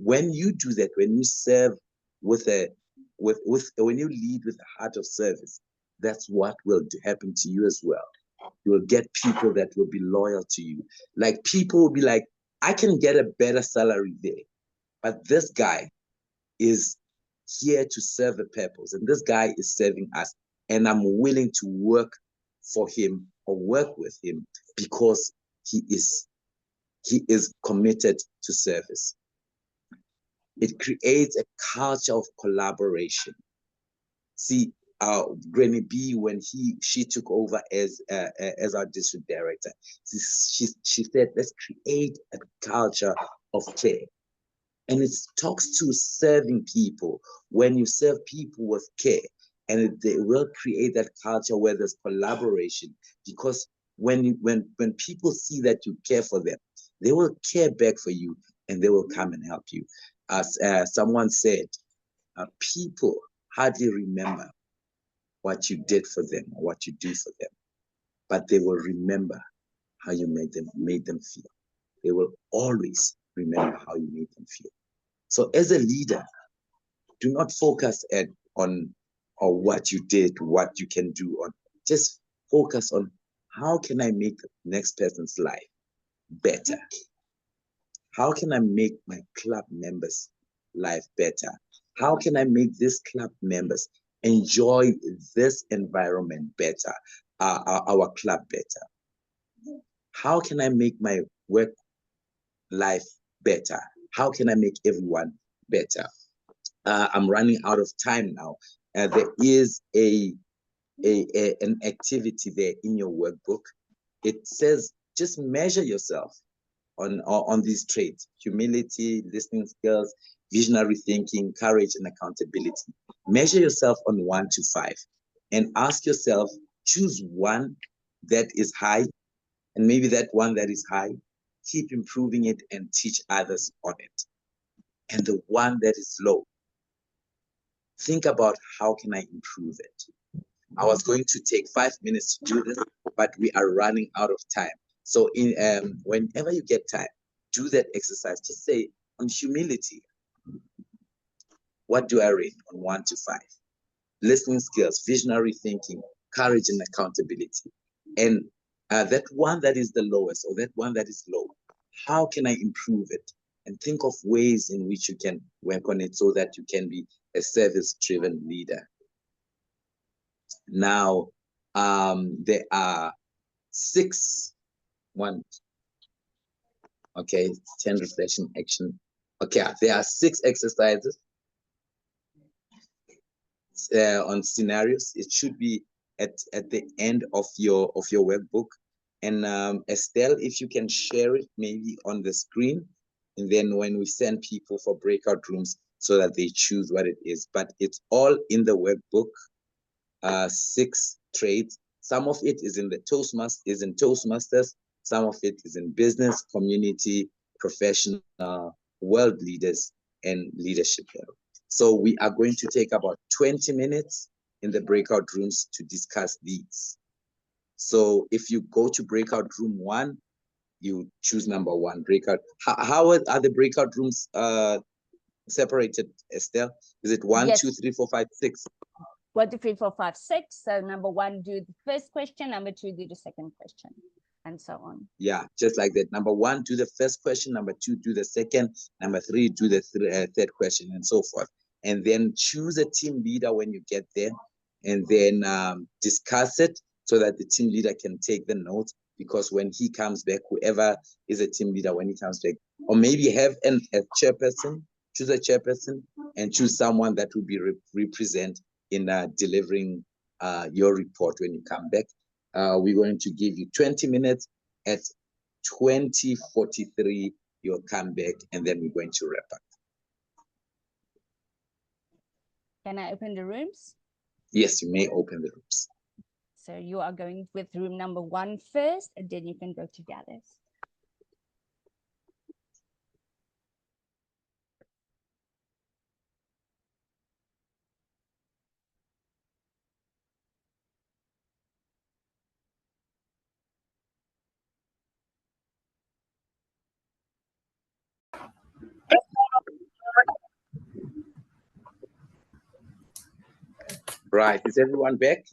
when you do that, when you serve when you lead with a heart of service, that's what will happen to you as well. You will get people that will be loyal to you. Like, people will be like, I can get a better salary there, but this guy is here to serve a purpose, and this guy is serving us, and I'm willing to work for him or work with him because he is committed to service. It creates a culture of collaboration. See, Granny B, when she took over as our district director, she said, let's create a culture of care. And it talks to serving people. When you serve people with care, and they will create that culture where there's collaboration. Because when people see that you care for them, they will care back for you, and they will come and help you. As someone said, people hardly remember what you did for them or what you do for them, but they will remember how you made them feel. They will always remember how you made them feel. So as a leader, do not focus on what you did, what you can do. Just focus on, how can I make the next person's life better? How can I make my club members' life better? How can I make these club members enjoy this environment better, our club better? How can I make my work life better? How can I make everyone better? I'm running out of time now. There is an activity there in your workbook. It says, just measure yourself on these traits: humility, listening skills, visionary thinking, courage, and accountability. Measure yourself on 1 to 5 and ask yourself, choose one that is high, and maybe that one that is high, keep improving it and teach others on it. And the one that is low, think about, how can I improve it? I was going to take 5 minutes to do this, but we are running out of time. So whenever you get time, do that exercise. Just say, on humility, what do I rate on 1 to 5? Listening skills, visionary thinking, courage, and accountability. And that one that is the lowest, or that one that is low, how can I improve it? And think of ways in which you can work on it so that you can be a service-driven leader. Now, there are 6 Okay, 10 reflection action. Okay, there are 6 exercises on scenarios. It should be at the end of your workbook. And Estelle, if you can share it maybe on the screen, and then when we send people for breakout rooms so that they choose what it is. But it's all in the workbook, 6 trades. Some of it is in the Toastmasters, some of it is in business, community, professional, world leaders, and leadership level. So we are going to take about 20 minutes in the breakout rooms to discuss these. So if you go to breakout room 1, you choose number 1 breakout. How are the breakout rooms separated, Estelle? Is it 1, Yes. 2, 3, 4, 5, 6? 1, 2, 3, 4, 5, 6. So number 1, do the first question. Number 2, do the second question, and so on. Yeah, just like that. Number 1, do the first question. Number 2, do the second. Number 3, do the third question, and so forth. And then choose a team leader when you get there, and then discuss it so that the team leader can take the notes. Because when he comes back, whoever is a team leader, when he comes back, or maybe have a chairperson, choose a chairperson, and choose someone that will be represent in delivering your report when you come back. We're going to give you 20 minutes. At 20:43, you'll come back, and then we're going to wrap up. Can I open the rooms? Yes, you may open the rooms. So you are going with room number 1 first, and then you can go to the others. Right, is everyone back?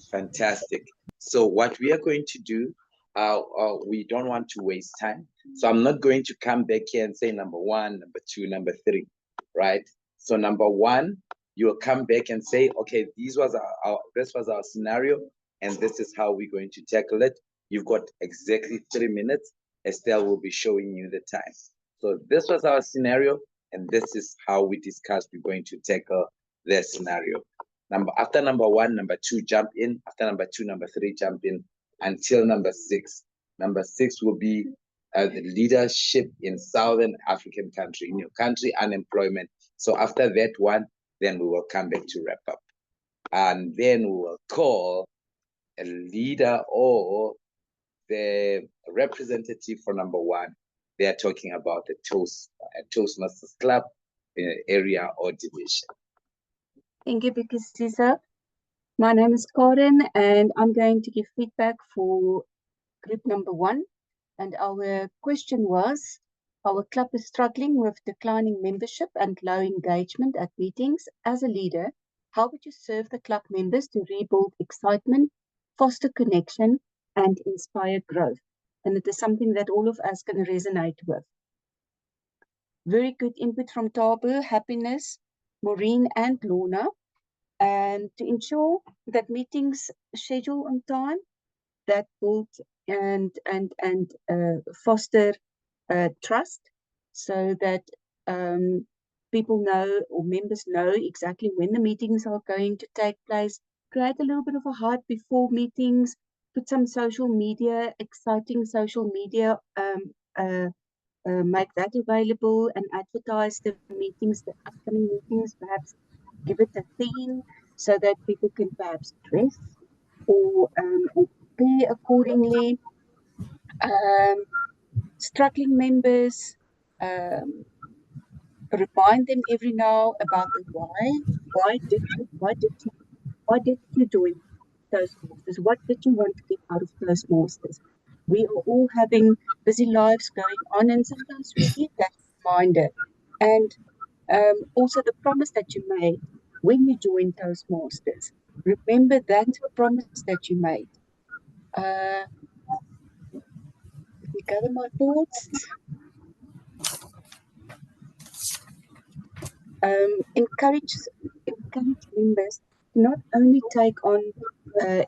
Fantastic. So what we are going to do, we don't want to waste time. So I'm not going to come back here and say number 1, number 2, number 3, right? So number 1, you'll come back and say, okay, this was our scenario, and this is how we're going to tackle it. You've got exactly 3 minutes. Estelle will be showing you the time. So this was our scenario, and this is how we discussed we're going to tackle the scenario. After number 1, number 2, jump in. After number 2, number 3, jump in until number 6. Number 6 will be the leadership in Southern African country, in your country, unemployment. So after that one, then we will come back to wrap up. And then we will call a leader or the representative for number 1. They are talking about a Toastmasters Club area or division. Thank you, Bhekisisa. My name is Karen, and I'm going to give feedback for group number 1. And our question was, our club is struggling with declining membership and low engagement at meetings. As a leader, how would you serve the club members to rebuild excitement, foster connection, and inspire growth? And it is something that all of us can resonate with. Very good input from Tabu, Happiness, Maureen, and Lorna. And to ensure that meetings schedule on time, that build and foster trust, so that people know, or members know, exactly when the meetings are going to take place. Create a little bit of a hype before meetings. Put some social media, exciting social media, make that available, and advertise the meetings, the upcoming meetings. Perhaps give it a theme so that people can perhaps dress or pay accordingly. Struggling members, remind them every now about the why. Why did you join Toastmasters? What did you want to get out of Toastmasters? We are all having busy lives going on, and sometimes we need that reminder. And also the promise that you made when you joined Toastmasters. Remember that promise that you made. Let me gather my thoughts. Encourage members to not only take on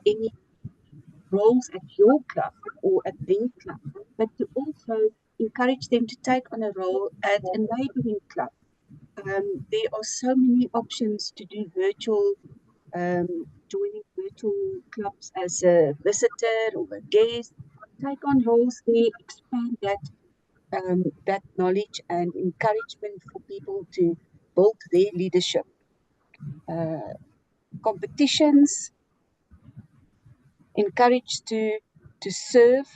any roles at your club or at their club, but to also encourage them to take on a role at a neighboring club. There are so many options to do virtual, joining virtual clubs as a visitor or a guest. Take on roles there, expand that knowledge and encouragement for people to build their leadership. Competitions, encourage to serve.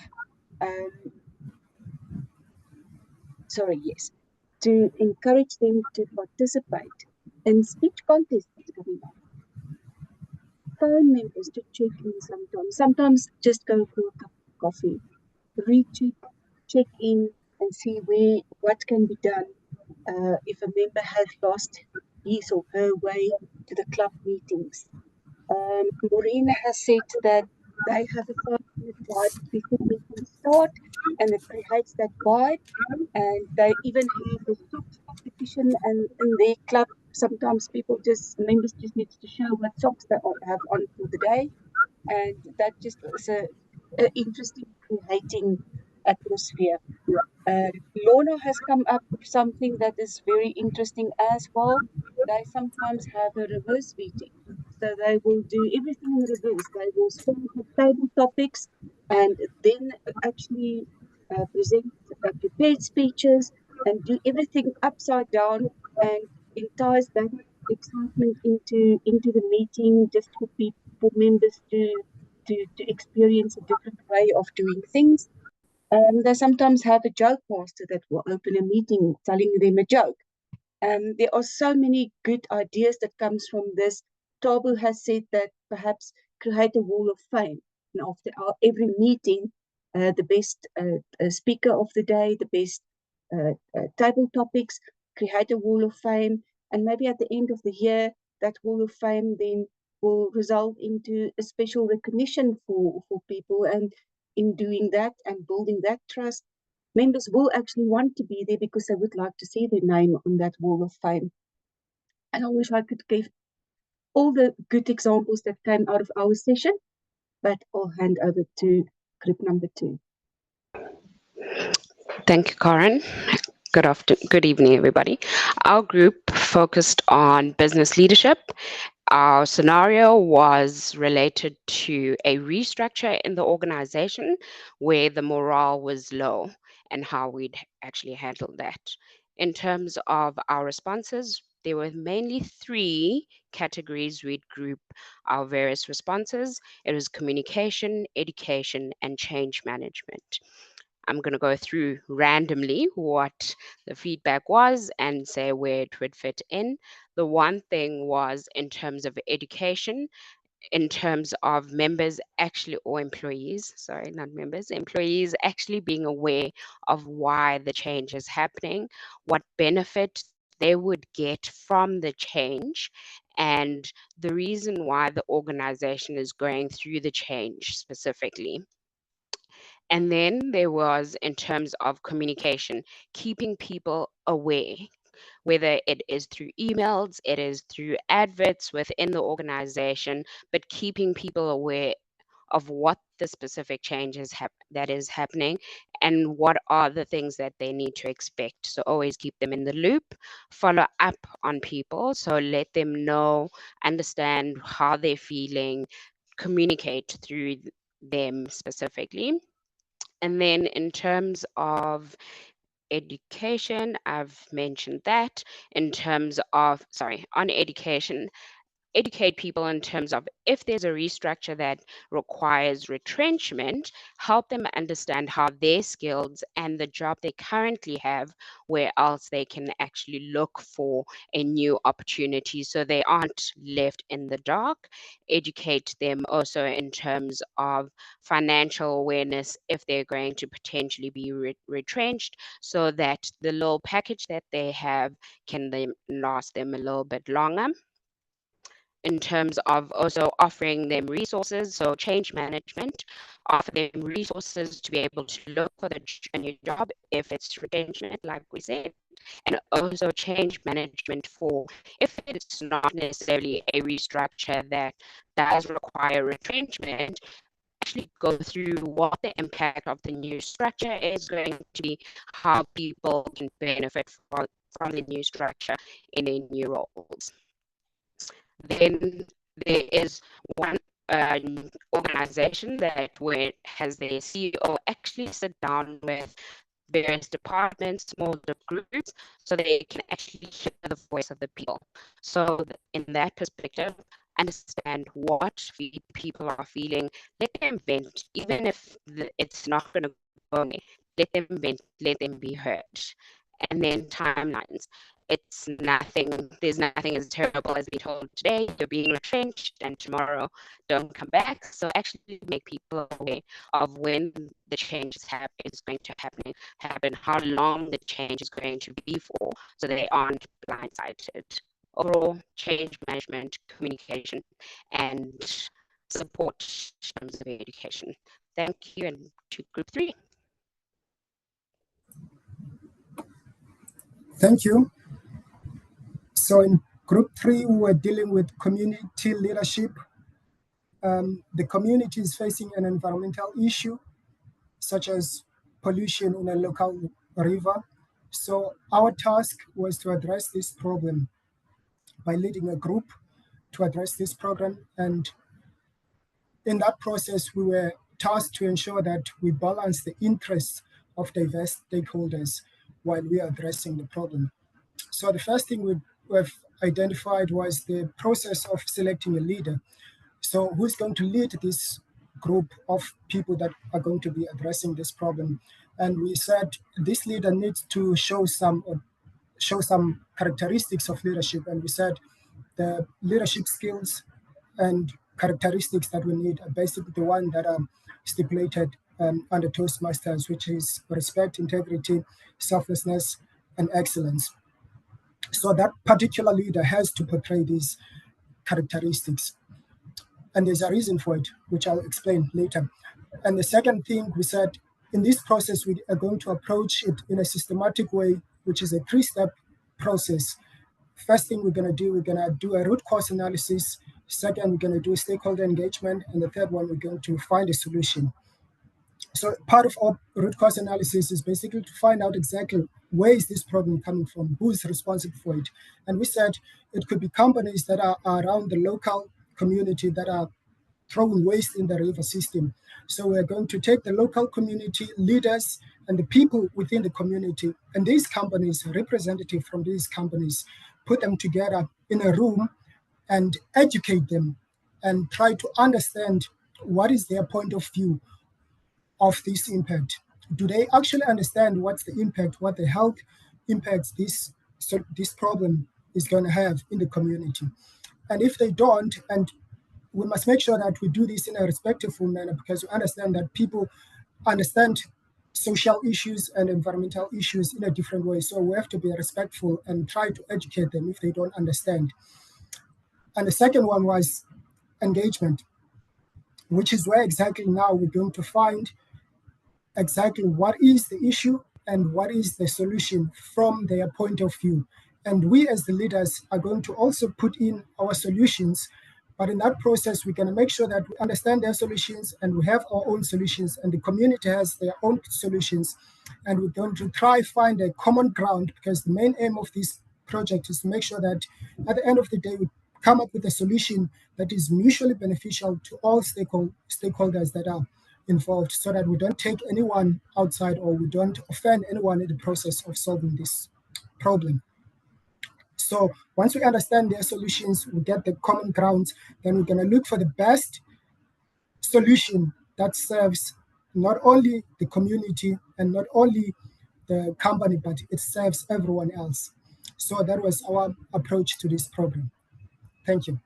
To encourage them to participate in speech contests coming up. Phone members to check in sometimes. Sometimes just go for a cup of coffee, recheck, check in, and see what can be done if a member has lost his or her way to the club meetings. Maureen has said that they have a 5-minute vibe before meetings start, and it creates that vibe. And they even have a socks competition, and in their club, sometimes members just need to show what socks they have on for the day, and that just is a interesting creating atmosphere. Lorna has come up with something that is very interesting as well. They sometimes have a reverse meeting. So they will do everything in reverse. They will start with table topics and then actually present prepared speeches and do everything upside down and entice that excitement into the meeting just for people, for members to experience a different way of doing things. They sometimes have a joke master that will open a meeting telling them a joke. There are so many good ideas that comes from this. Tabu has said that perhaps create a wall of fame. And after every meeting, the best speaker of the day, the best table topics, create a wall of fame. And maybe at the end of the year, that wall of fame then will result into a special recognition for people. And in doing that and building that trust, members will actually want to be there because they would like to see their name on that wall of fame. And I wish I could give all the good examples that came out of our session, but I'll hand over to group number 2. Thank you, Karen. Good evening, everybody. Our group focused on business leadership. Our scenario was related to a restructure in the organization where the morale was low and how we'd actually handle that. In terms of our responses, there were mainly 3 categories we'd group our various responses. It was communication, education, and change management. I'm going to go through randomly what the feedback was and say where it would fit in. The one thing was in terms of education, in terms of members actually, or employees, sorry, not members, employees actually being aware of why the change is happening, what benefit they would get from the change, and the reason why the organization is going through the change specifically. And then there was, in terms of communication, keeping people aware, whether it is through emails, it is through adverts within the organization, but keeping people aware of what the specific changes that is happening and what are the things that they need to expect. So always keep them in the loop, follow up on people. So let them know, understand how they're feeling, communicate through them specifically. And then in terms of education, I've mentioned that. In terms of, on education, educate people in terms of if there's a restructure that requires retrenchment, help them understand how their skills and the job they currently have, where else they can actually look for a new opportunity so they aren't left in the dark. Educate them also in terms of financial awareness if they're going to potentially be retrenched, so that the little package that they have can then last them a little bit longer. In terms of also offering them resources, so change management, offer them resources to be able to look for a new job if it's retrenchment, like we said, and also change management for if it's not necessarily a restructure that does require retrenchment, actually go through what the impact of the new structure is going to be, how people can benefit from the new structure in their new roles. Then there is one organization that has their CEO actually sit down with various departments, smaller groups, so they can actually hear the voice of the people. So in that perspective, understand what people are feeling, let them vent, even if it's not going to go away, let them vent, let them be heard. And then timelines. There's nothing as terrible as being told today you're being retrenched and tomorrow don't come back. So actually make people aware of when the change is going to happen, how long the change is going to be for, so they aren't blindsided. Overall, change management, communication, and support in terms of education. Thank you, and to group 3. Thank you. So in group 3, we were dealing with community leadership. The community is facing an environmental issue, such as pollution in a local river. So our task was to address this problem by leading a group to address this problem. And in that process, we were tasked to ensure that we balance the interests of diverse stakeholders while we are addressing the problem. So the first thing we've identified was the process of selecting a leader. So who's going to lead this group of people that are going to be addressing this problem? And we said this leader needs to show some characteristics of leadership. And we said the leadership skills and characteristics that we need are basically the one that are stipulated under Toastmasters, which is respect, integrity, selflessness, and excellence. So that particular leader has to portray these characteristics. And there's a reason for it, which I'll explain later. And the second thing we said, in this process, we are going to approach it in a systematic way, which is a 3-step process. First thing we're going to do a root cause analysis. Second, we're going to do stakeholder engagement. And the third one, we're going to find a solution. So part of our root cause analysis is basically to find out exactly where is this problem coming from, who's responsible for it. And we said it could be companies that are around the local community that are throwing waste in the river system. So we're going to take the local community leaders and the people within the community and these companies, representatives from these companies, put them together in a room and educate them and try to understand what is their point of view of this impact. Do they actually understand what's the impact, what the health impacts this problem is going to have in the community? And if they don't, and we must make sure that we do this in a respectful manner, because we understand that people understand social issues and environmental issues in a different way. So we have to be respectful and try to educate them if they don't understand. And the second one was engagement, which is where exactly now we're going to find exactly what is the issue and what is the solution from their point of view. And we as the leaders are going to also put in our solutions, but in that process, we're going to make sure that we understand their solutions and we have our own solutions and the community has their own solutions. And we're going to try find a common ground, because the main aim of this project is to make sure that at the end of the day, we come up with a solution that is mutually beneficial to all stakeholders that are involved, so that we don't take anyone outside or we don't offend anyone in the process of solving this problem. So once we understand their solutions, we get the common grounds, then we're going to look for the best solution that serves not only the community and not only the company, but it serves everyone else. So that was our approach to this problem. Thank you.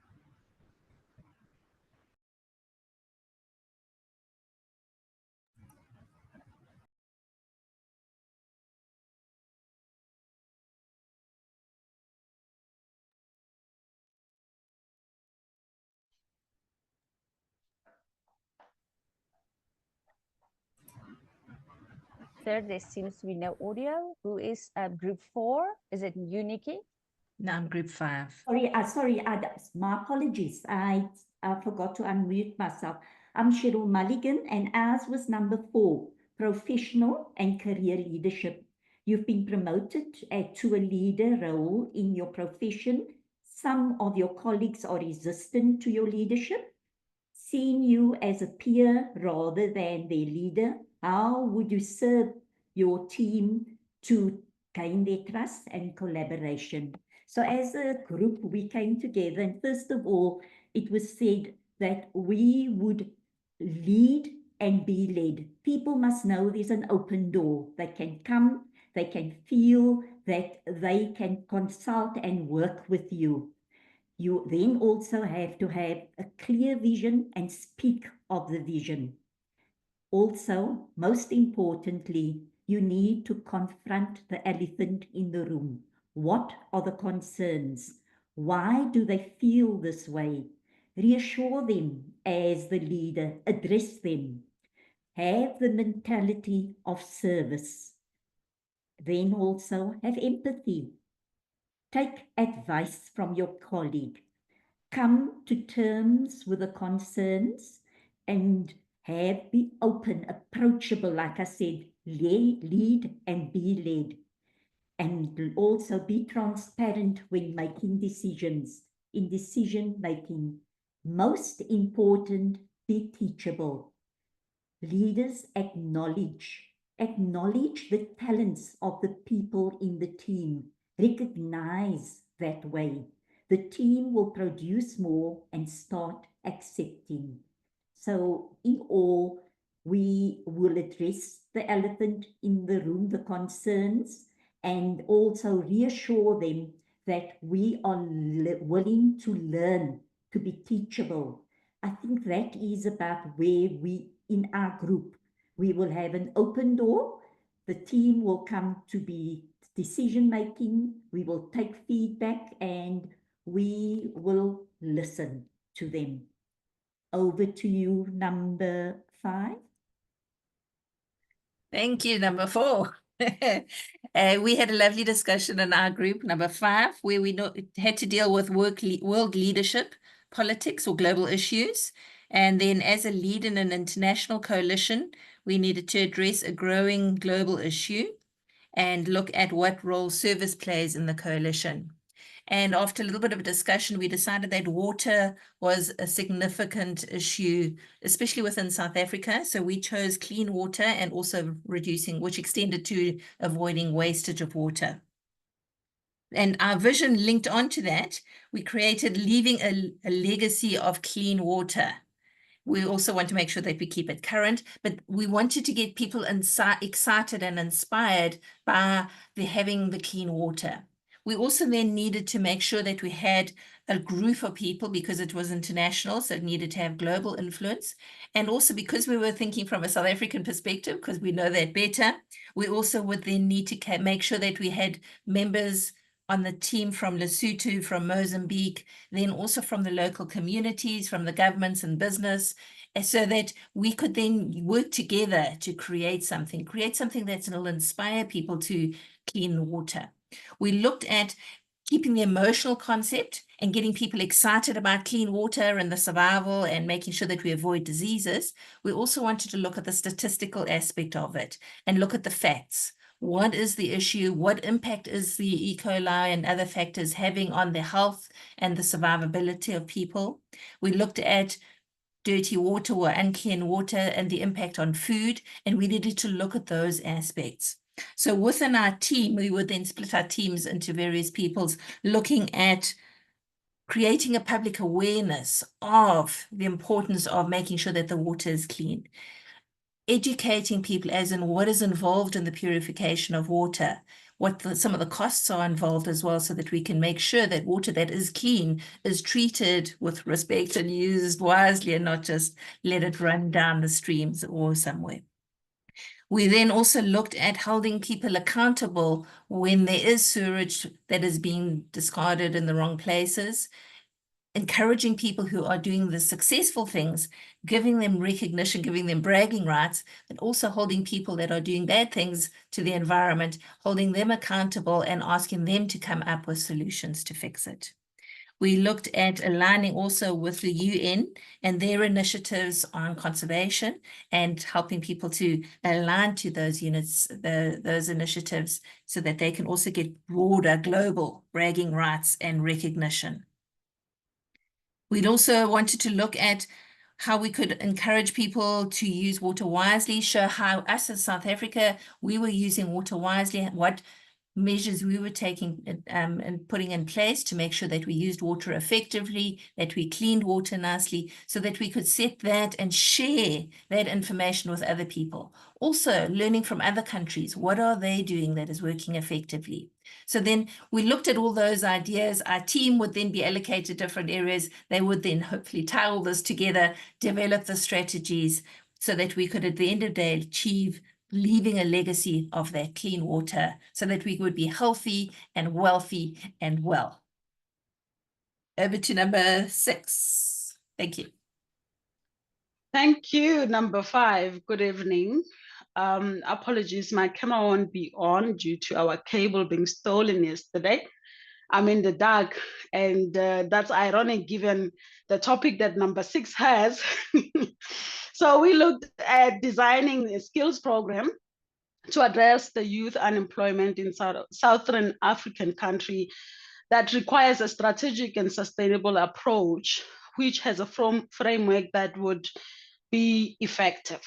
Sir, there seems to be no audio. Who is group 4? Is it you, Nikki? No, I'm group 5. Sorry, my apologies. I forgot to unmute myself. I'm Cheryl Mulligan, and ours was number 4, professional and career leadership. You've been promoted to a leader role in your profession. Some of your colleagues are resistant to your leadership, seeing you as a peer rather than their leader. How would you serve your team to gain their trust and collaboration? So as a group, we came together, and first of all, it was said that we would lead and be led. People must know there's an open door. They can come, they can feel that they can consult and work with you. You then also have to have a clear vision and speak of the vision. Also, most importantly, you need to confront the elephant in the room. What are the concerns? Why do they feel this way? Reassure them as the leader, address them. Have the mentality of service. Then also have empathy. Take advice from your colleague. Come to terms with the concerns and be open, approachable, like I said, lead and be led. And also be transparent when making decisions, in decision making. Most important, be teachable. Leaders acknowledge the talents of the people in the team. Recognize that way. The team will produce more and start accepting. So in all, we will address the elephant in the room, the concerns, and also reassure them that we are willing to learn, to be teachable. I think that is about where we, in our group, we will have an open door. The team will come to be decision making. We will take feedback and we will listen to them. Over to you, number 5. Thank you, number 4. We had a lovely discussion in our group, number 5, where we had to deal with world leadership, politics or global issues. And then as a lead in an international coalition, we needed to address a growing global issue and look at what role service plays in the coalition. And after a little bit of a discussion, we decided that water was a significant issue, especially within South Africa. So we chose clean water and also reducing, which extended to avoiding wastage of water. And our vision linked onto that, we created leaving a legacy of clean water. We also want to make sure that we keep it current, but we wanted to get people excited and inspired by having the clean water. We also then needed to make sure that we had a group of people because it was international, so it needed to have global influence. And also because we were thinking from a South African perspective, because we know that better, we also would then need to make sure that we had members on the team from Lesotho, from Mozambique, then also from the local communities, from the governments and business, so that we could then work together to create something that will inspire people to clean water. We looked at keeping the emotional concept and getting people excited about clean water and the survival and making sure that we avoid diseases. We also wanted to look at the statistical aspect of it and look at the facts. What is the issue? What impact is the E. coli and other factors having on the health and the survivability of people? We looked at dirty water or unclean water and the impact on food, and we needed to look at those aspects. So within our team, we would then split our teams into various peoples, looking at creating a public awareness of the importance of making sure that the water is clean. Educating people as in what is involved in the purification of water, what some of the costs are involved as well, so that we can make sure that water that is clean is treated with respect and used wisely and not just let it run down the streams or somewhere. We then also looked at holding people accountable when there is sewage that is being discarded in the wrong places, encouraging people who are doing the successful things, giving them recognition, giving them bragging rights, and also holding people that are doing bad things to the environment, holding them accountable and asking them to come up with solutions to fix it. We looked at aligning also with the UN and their initiatives on conservation and helping people to align to those units, those initiatives, so that they can also get broader global bragging rights and recognition. We'd also wanted to look at how we could encourage people to use water wisely, show how us as South Africa, we were using water wisely, what measures we were taking and putting in place to make sure that we used water effectively, that we cleaned water nicely, so that we could set that and share that information with other people. Also, learning from other countries, what are they doing that is working effectively? So then we looked at all those ideas. Our team would then be allocated different areas. They would then hopefully tie all this together, develop the strategies so that we could, at the end of the day, achieve leaving a legacy of that clean water so that we would be healthy and wealthy and well. Over to number 6. Thank you. Thank you, number 5. Good evening. Apologies, my camera won't be on due to our cable being stolen yesterday. I'm in the dark, and that's ironic given the topic that number 6 has. So we looked at designing a skills program to address the youth unemployment in Southern African country that requires a strategic and sustainable approach, which has a framework that would be effective.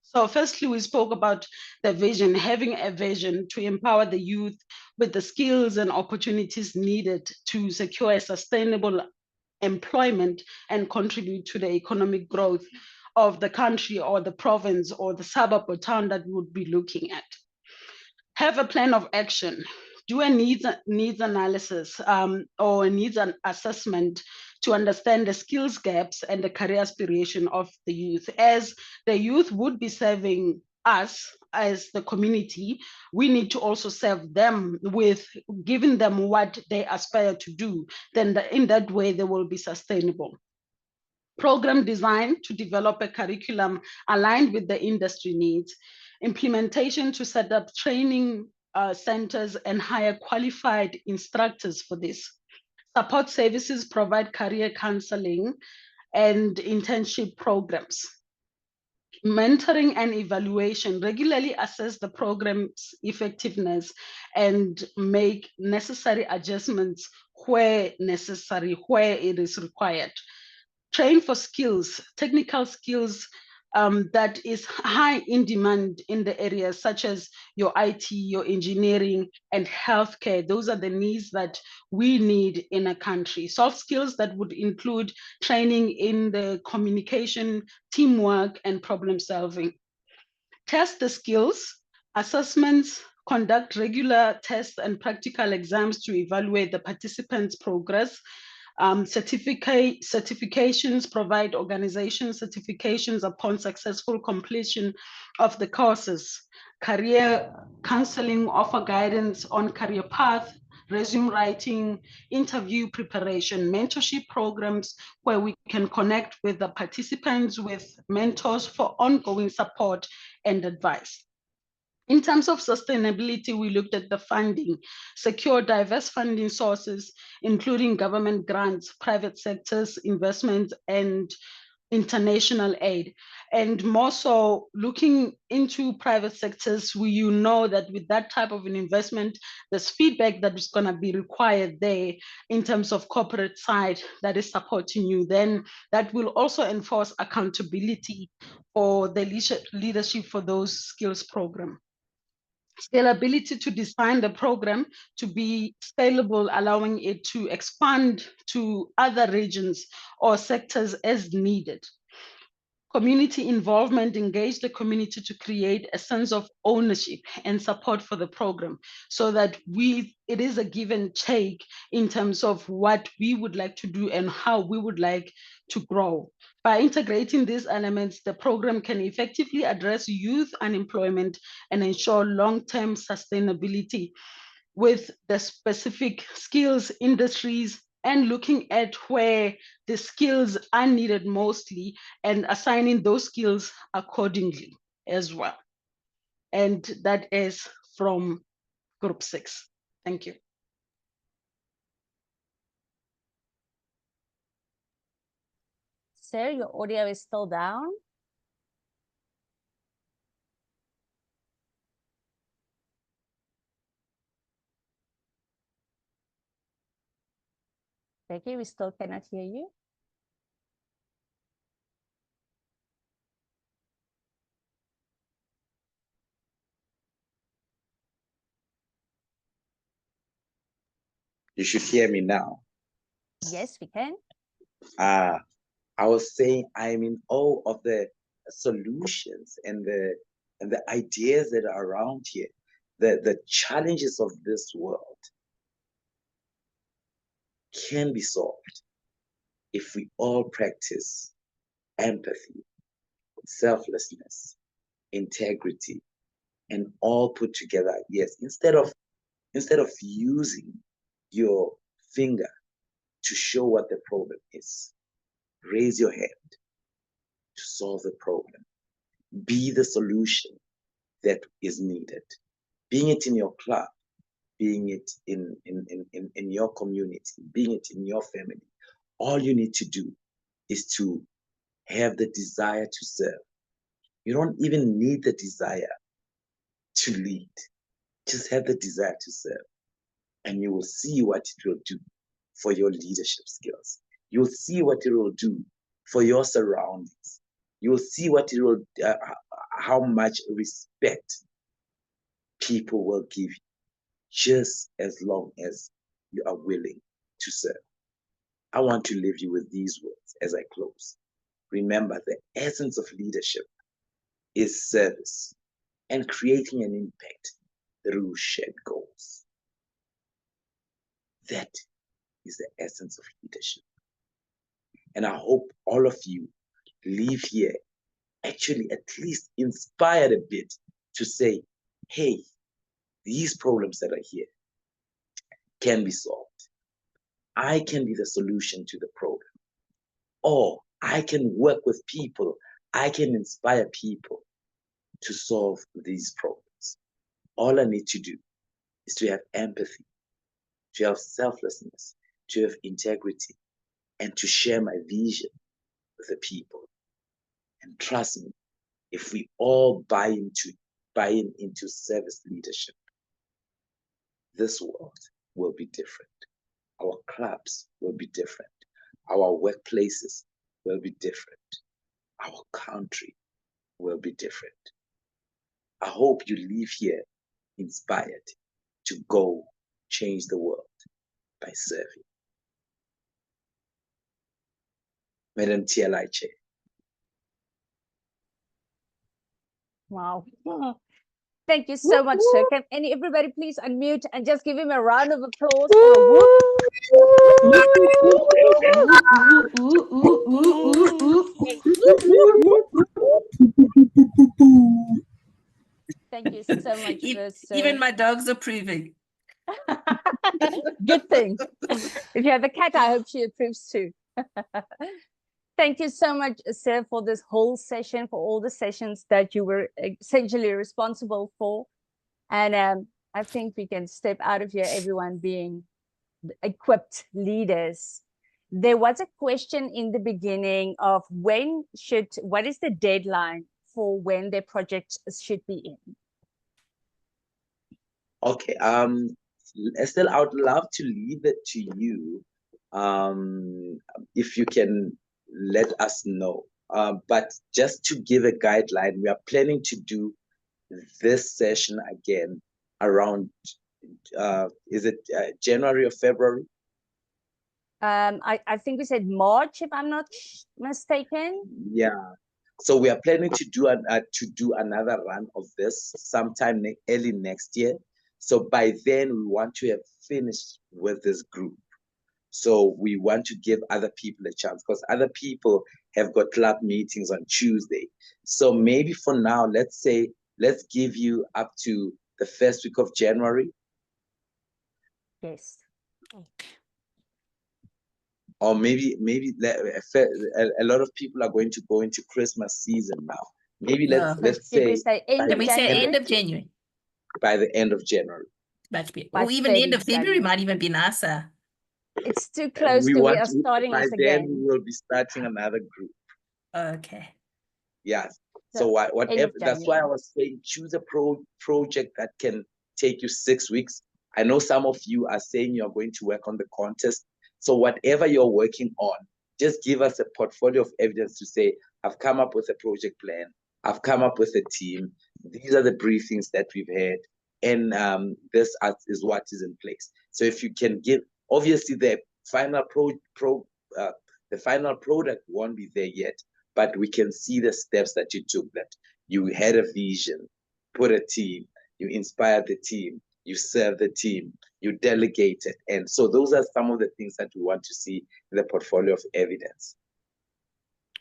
So firstly, we spoke about the vision, having a vision to empower the youth with the skills and opportunities needed to secure a sustainable employment and contribute to the economic growth of the country or the province or the suburb or town that we would be looking at. Have a plan of action. Do a needs analysis or a needs assessment to understand the skills gaps and the career aspiration of the youth. As the youth would be serving us as the community, we need to also serve them with giving them what they aspire to do. Then in that way, they will be sustainable. Program design to develop a curriculum aligned with the industry needs. Implementation to set up training centers and hire qualified instructors for this. Support services provide career counseling and internship programs. Mentoring and evaluation, regularly assess the program's effectiveness and make necessary adjustments where necessary, where it is required. Train for skills, technical skills that is high in demand in the areas such as your IT, your engineering, and healthcare. Those are the needs that we need in a country. Soft skills that would include training in the communication, teamwork, and problem solving. Test the skills, assessments, conduct regular tests and practical exams to evaluate the participants' progress. Certifications provide organization certifications upon successful completion of the courses. Career counseling offer guidance on career path, resume writing, interview preparation, mentorship programs where we can connect with the participants with mentors for ongoing support and advice. In terms of sustainability, we looked at the funding, secure diverse funding sources, including government grants, private sectors, investments, and international aid. And more so, looking into private sectors, you know that with that type of an investment, there's feedback that is going to be required there in terms of corporate side that is supporting you. Then that will also enforce accountability for the leadership for those skills program. Scalability to design the program to be scalable, allowing it to expand to other regions or sectors as needed. Community involvement, engage the community to create a sense of ownership and support for the program so that it is a give and take in terms of what we would like to do and how we would like to grow. By integrating these elements, the program can effectively address youth unemployment and ensure long-term sustainability with the specific skills, industries, and looking at where the skills are needed mostly and assigning those skills accordingly as well. And that is from group 6. Thank you. Sir, your audio is still down. Becky, we still cannot hear you. You should hear me now. Yes, we can. I was saying I'm in awe of the solutions and the ideas that are around here, the challenges of this world can be solved if we all practice empathy, selflessness, integrity, and all put together. Yes, instead of using your finger to show what the problem is, raise your hand to solve the problem. Be the solution that is needed. Being it in your club, being it in your community, being it in your family. All you need to do is to have the desire to serve. You don't even need the desire to lead. Just have the desire to serve. And you will see what it will do for your leadership skills. You'll see what it will do for your surroundings. You'll see what it will, how much respect people will give you, just as long as you are willing to serve. I want to leave you with these words as I close. Remember, the essence of leadership is service and creating an impact through shared goals. That is the essence of leadership. And I hope all of you leave here actually at least inspired a bit to say, hey, these problems that are here can be solved. I can be the solution to the problem. Or I can work with people. I can inspire people to solve these problems. All I need to do is to have empathy, to have selflessness, to have integrity, and to share my vision with the people. And trust me, if we all buy into service leadership, this world will be different. Our clubs will be different. Our workplaces will be different. Our country will be different. I hope you leave here inspired to go change the world by serving. Madam TLI Chair. Wow. Thank you so much, sir. Can everybody please unmute and just give him a round of applause or a whoop? Thank you so much, sir. Even my dog's approving. Good thing. If you have a cat, I hope she approves too. Thank you so much, sir, for this whole session, for all the sessions that you were essentially responsible for. And I think we can step out of here, everyone being equipped leaders. There was a question in the beginning of what is the deadline for when the project should be in? Okay, Estelle, I would love to leave it to you. If you can let us know. But just to give a guideline, we are planning to do this session again around, is it January or February? I think we said March, if I'm not mistaken. Yeah. So we are planning to do another run of this sometime early next year. So by then we want to have finished with this group. So we want to give other people a chance because other people have got club meetings on Tuesday. So maybe for now, let's give you up to the first week of January. Yes. Okay. Or maybe a lot of people are going to go into Christmas season now. Maybe let's say end of January. By the end of January. Or even the end of February might even be nicer. It's too And close we to we want are to, starting by this then again. we will be starting another group. Okay. Yes. So, So end whatever, of that's why I January. was saying choose a project that can take you 6 weeks. I know some of you are saying you're going to work on the contest. So whatever you're working on, just give us a portfolio of evidence to say, I've come up with a project plan. I've come up with a team. These are the briefings that we've had. And this is what is in place. So if you can give, obviously the final the final product won't be there yet, but we can see the steps that you took, that you had a vision, put a team, you inspired the team, you served the team, you delegated. And so those are some of the things that we want to see in the portfolio of evidence.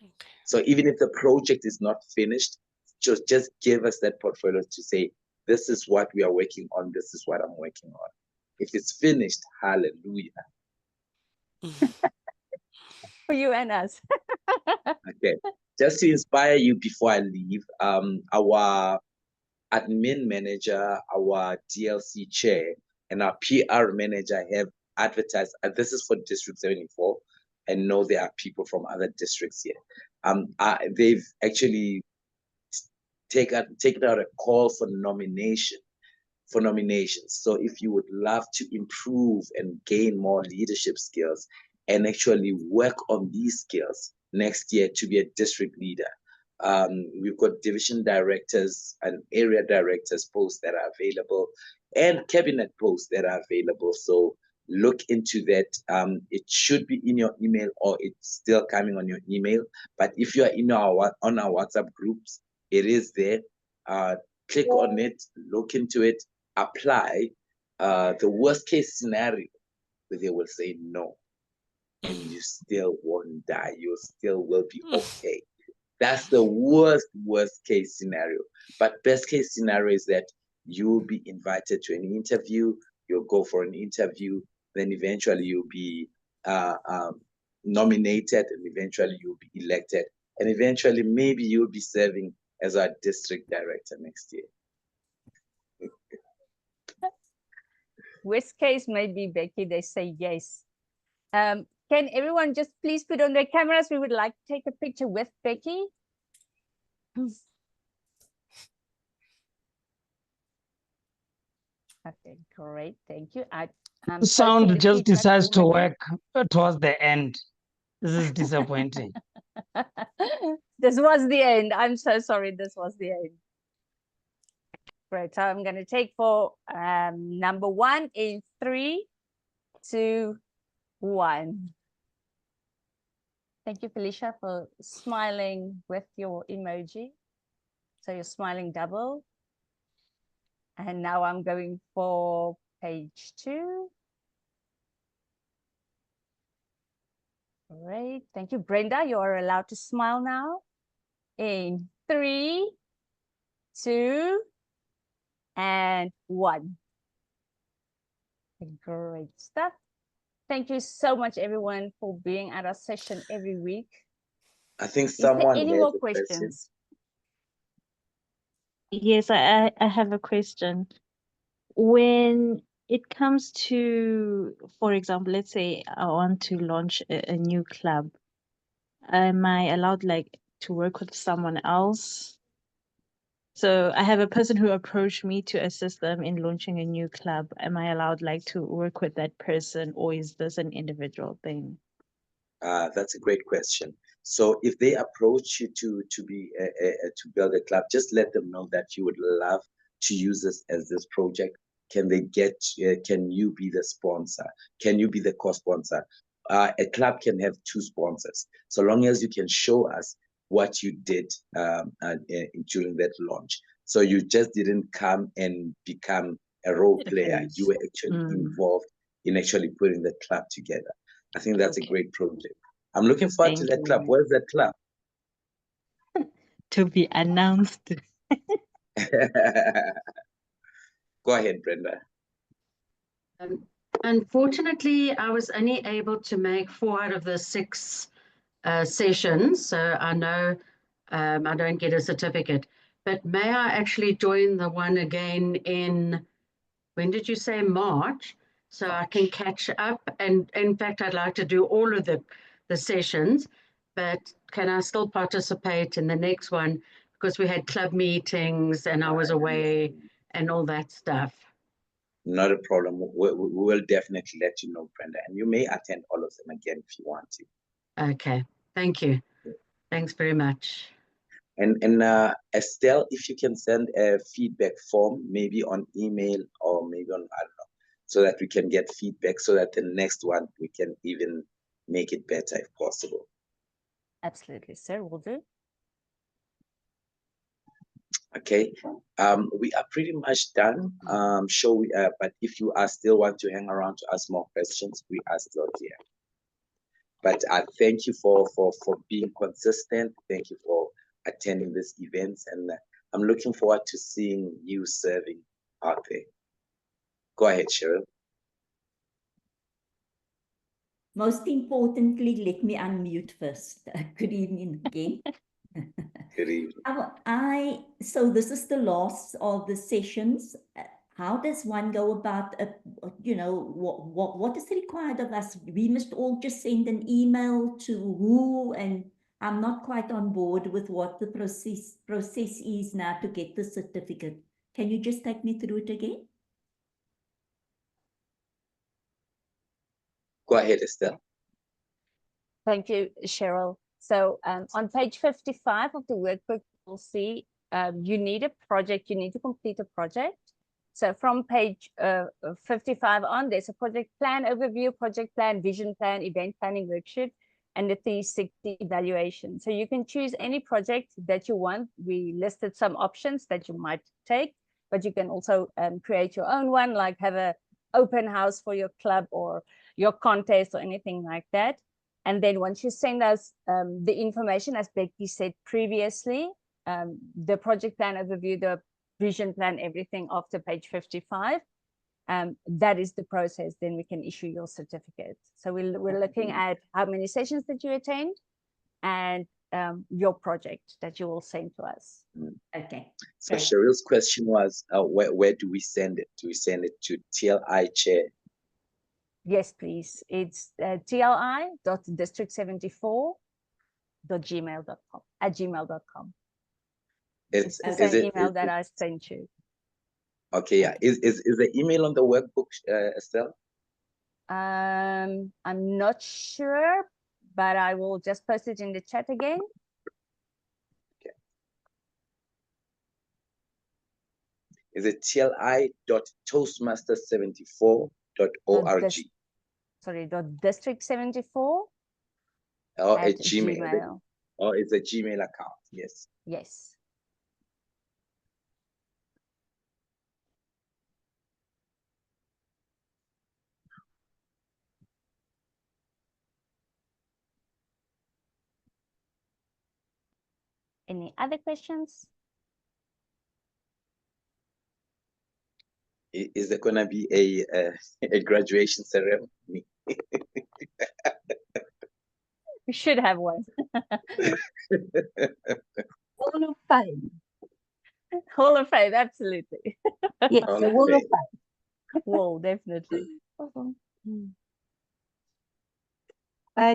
Okay. So even if the project is not finished, just give us that portfolio to say, this is what we are working on, this is what I'm working on. If it's finished, hallelujah. For you and us. Okay. Just to inspire you before I leave, our admin manager, our DLC chair, and our PR manager have advertised, and this is for District 74. I know there are people from other districts here. They've actually taken out a call for nominations. So if you would love to improve and gain more leadership skills and actually work on these skills next year to be a district leader, we've got division directors and area directors posts that are available and cabinet posts that are available. So look into that. It should be in your email, or it's still coming on your email. But if you are on our WhatsApp groups, it is there. Click on it, look into it, apply. The worst case scenario, they will say no, and you still won't die. You still will be okay. That's the worst case scenario. But best case scenario is that you will be invited to an interview. You'll go for an interview. Then eventually you'll be nominated, and eventually you'll be elected. And eventually maybe you'll be serving as our district director next year. Worst case, maybe, Becky, they say yes. Can everyone just please put on their cameras? We would like to take a picture with Becky. Okay, great. Thank you. The sound just decides to work towards the end. This is disappointing. This was the end. I'm so sorry. This was the end. Great. So I'm going to take for number 1 in 3, 2, 1. Thank you, Felicia, for smiling with your emoji. So you're smiling double. And now I'm going for page 2. Great. Thank you, Brenda. You are allowed to smile now. In 3, 2, and 1. Great stuff. Thank you so much, everyone, for being at our session every week. I think Is there someone any has more a question. questions? Yes, I have a question. When it comes to, for example, let's say I want to launch a new club, am I allowed to work with someone else? So I have a person who approached me to assist them in launching a new club. Am I allowed to work with that person, or is this an individual thing? That's a great question. So if they approach you to build a club, just let them know that you would love to use this as this project. Can they get? Can you be the sponsor? Can you be the co-sponsor? A club can have 2 sponsors, so long as you can show us what you did during that launch. So you just didn't come and become a role player. You were actually involved in actually putting the club together. I think that's a great project. I'm looking forward to that club. Where's that club? To be announced. Go ahead, Brenda. Unfortunately, I was only able to make 4 out of the 6 sessions, so I know I don't get a certificate. But may I actually join the one again in, when did you say, March? so I can catch up. And in fact, I'd like to do all of the sessions, but can I still participate in the next one? Because we had club meetings and I was away and all that stuff. Not a problem. We will definitely let you know, Brenda, and you may attend all of them again if you want to. Okay, thank you. Thanks very much. And Estelle, if you can send a feedback form, maybe on email or maybe on, I don't know, so that we can get feedback, so that the next one we can even make it better if possible. Absolutely, sir, will do. Okay, we are pretty much done. Sure, we are, but if you are still want to hang around to ask more questions, we are still here. But I thank you for being consistent. Thank you for attending these events, and I'm looking forward to seeing you serving out there. Go ahead, Cheryl. Most importantly, let me unmute first. Good evening again. Good evening. So this is the last of the sessions. How does one go about, what is required of us? We must all just send an email to who, and I'm not quite on board with what the process is now to get the certificate. Can you just take me through it again? Go ahead, Estelle. Thank you, Cheryl. So on page 55 of the workbook, you'll see you need a project, you need to complete a project. So from page 55 on, there's a project plan overview, project plan, vision plan, event planning worksheet, and the 360 evaluation. So you can choose any project that you want. We listed some options that you might take, but you can also create your own one, like have an open house for your club or your contest or anything like that. And then once you send us the information, as Becky said previously, the project plan overview, the vision plan, everything after page 55, that is the process. Then we can issue your certificate. So we're looking at how many sessions that you attend and your project that you will send to us. Okay. So Cheryl's question was, where do we send it? Do we send it to TLI chair? Yes, please. It's tli.district74.gmail.com @gmail.com. It's the same email that I sent you. Okay, yeah. Is the email on the workbook, Estelle? I'm not sure, but I will just post it in the chat again. Okay. Is it tli.toastmaster74.org? Sorry, .district74 at Gmail. Or it's a Gmail account, yes. Yes. Any other questions? Is there gonna be a graduation ceremony? We should have one. Hall of Fame. Hall of Fame, absolutely. Yes, the Hall of Fame. Whoa, definitely.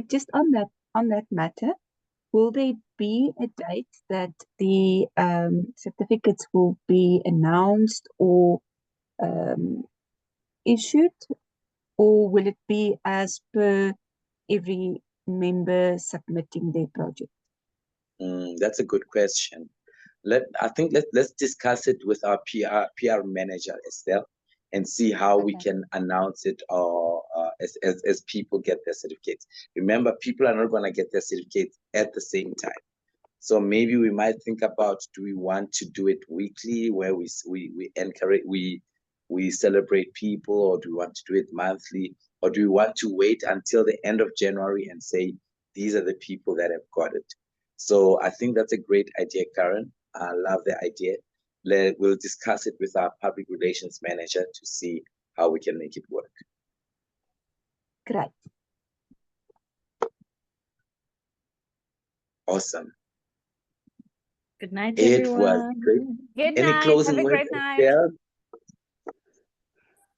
Just on that matter, will there be a date that the certificates will be announced or issued, or will it be as per every member submitting their project? That's a good question. Let's discuss it with our PR manager, Estelle, and see how we can announce it as people get their certificates. Remember, people are not going to get their certificates at the same time. So maybe we might think about, do we want to do it weekly, where we encourage, we celebrate people, or do we want to do it monthly, or do we want to wait until the end of January and say, these are the people that have got it? So I think that's a great idea, Karen. I love the idea. We'll discuss it with our public relations manager to see how we can make it work. Great. Awesome. Good night, It everyone. was great. Good Any night. closing Have a words, great night. Estelle?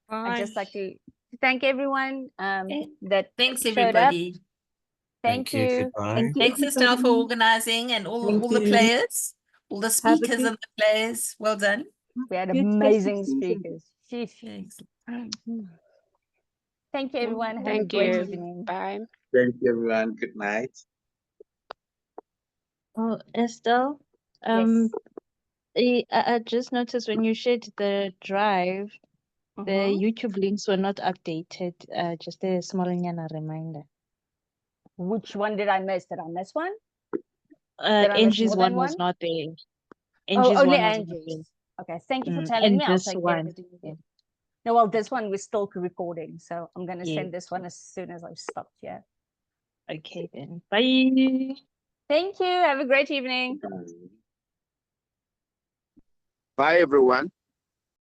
I'd just like to to thank everyone that Thanks, showed up. everybody. Thank you. Goodbye. Thank you, Thanks, Estelle, for everybody. organizing, and all Thank the you. players, all the Have a speakers good, and the players. Well done. We had good festive amazing season. speakers. Sheesh. Excellent. Thank you, everyone. Have a Thank great you. evening. Bye. Thank you, everyone. Good night. Oh, Estelle, Yes. I just noticed when you shared the drive, the YouTube links were not updated. Just a small reminder. Which one did I miss? Did I miss one? Did I miss Angie's more one than was one? not there. Oh, Angie's only one was not there. Angie's. Okay, thank you for telling And me. I'll this take care of one. it immediately. No, well, this one we're still recording, so I'm going to Yeah. send this one as soon as I've stopped here. Okay, then. Bye. Thank you. Have a great evening. Bye, everyone.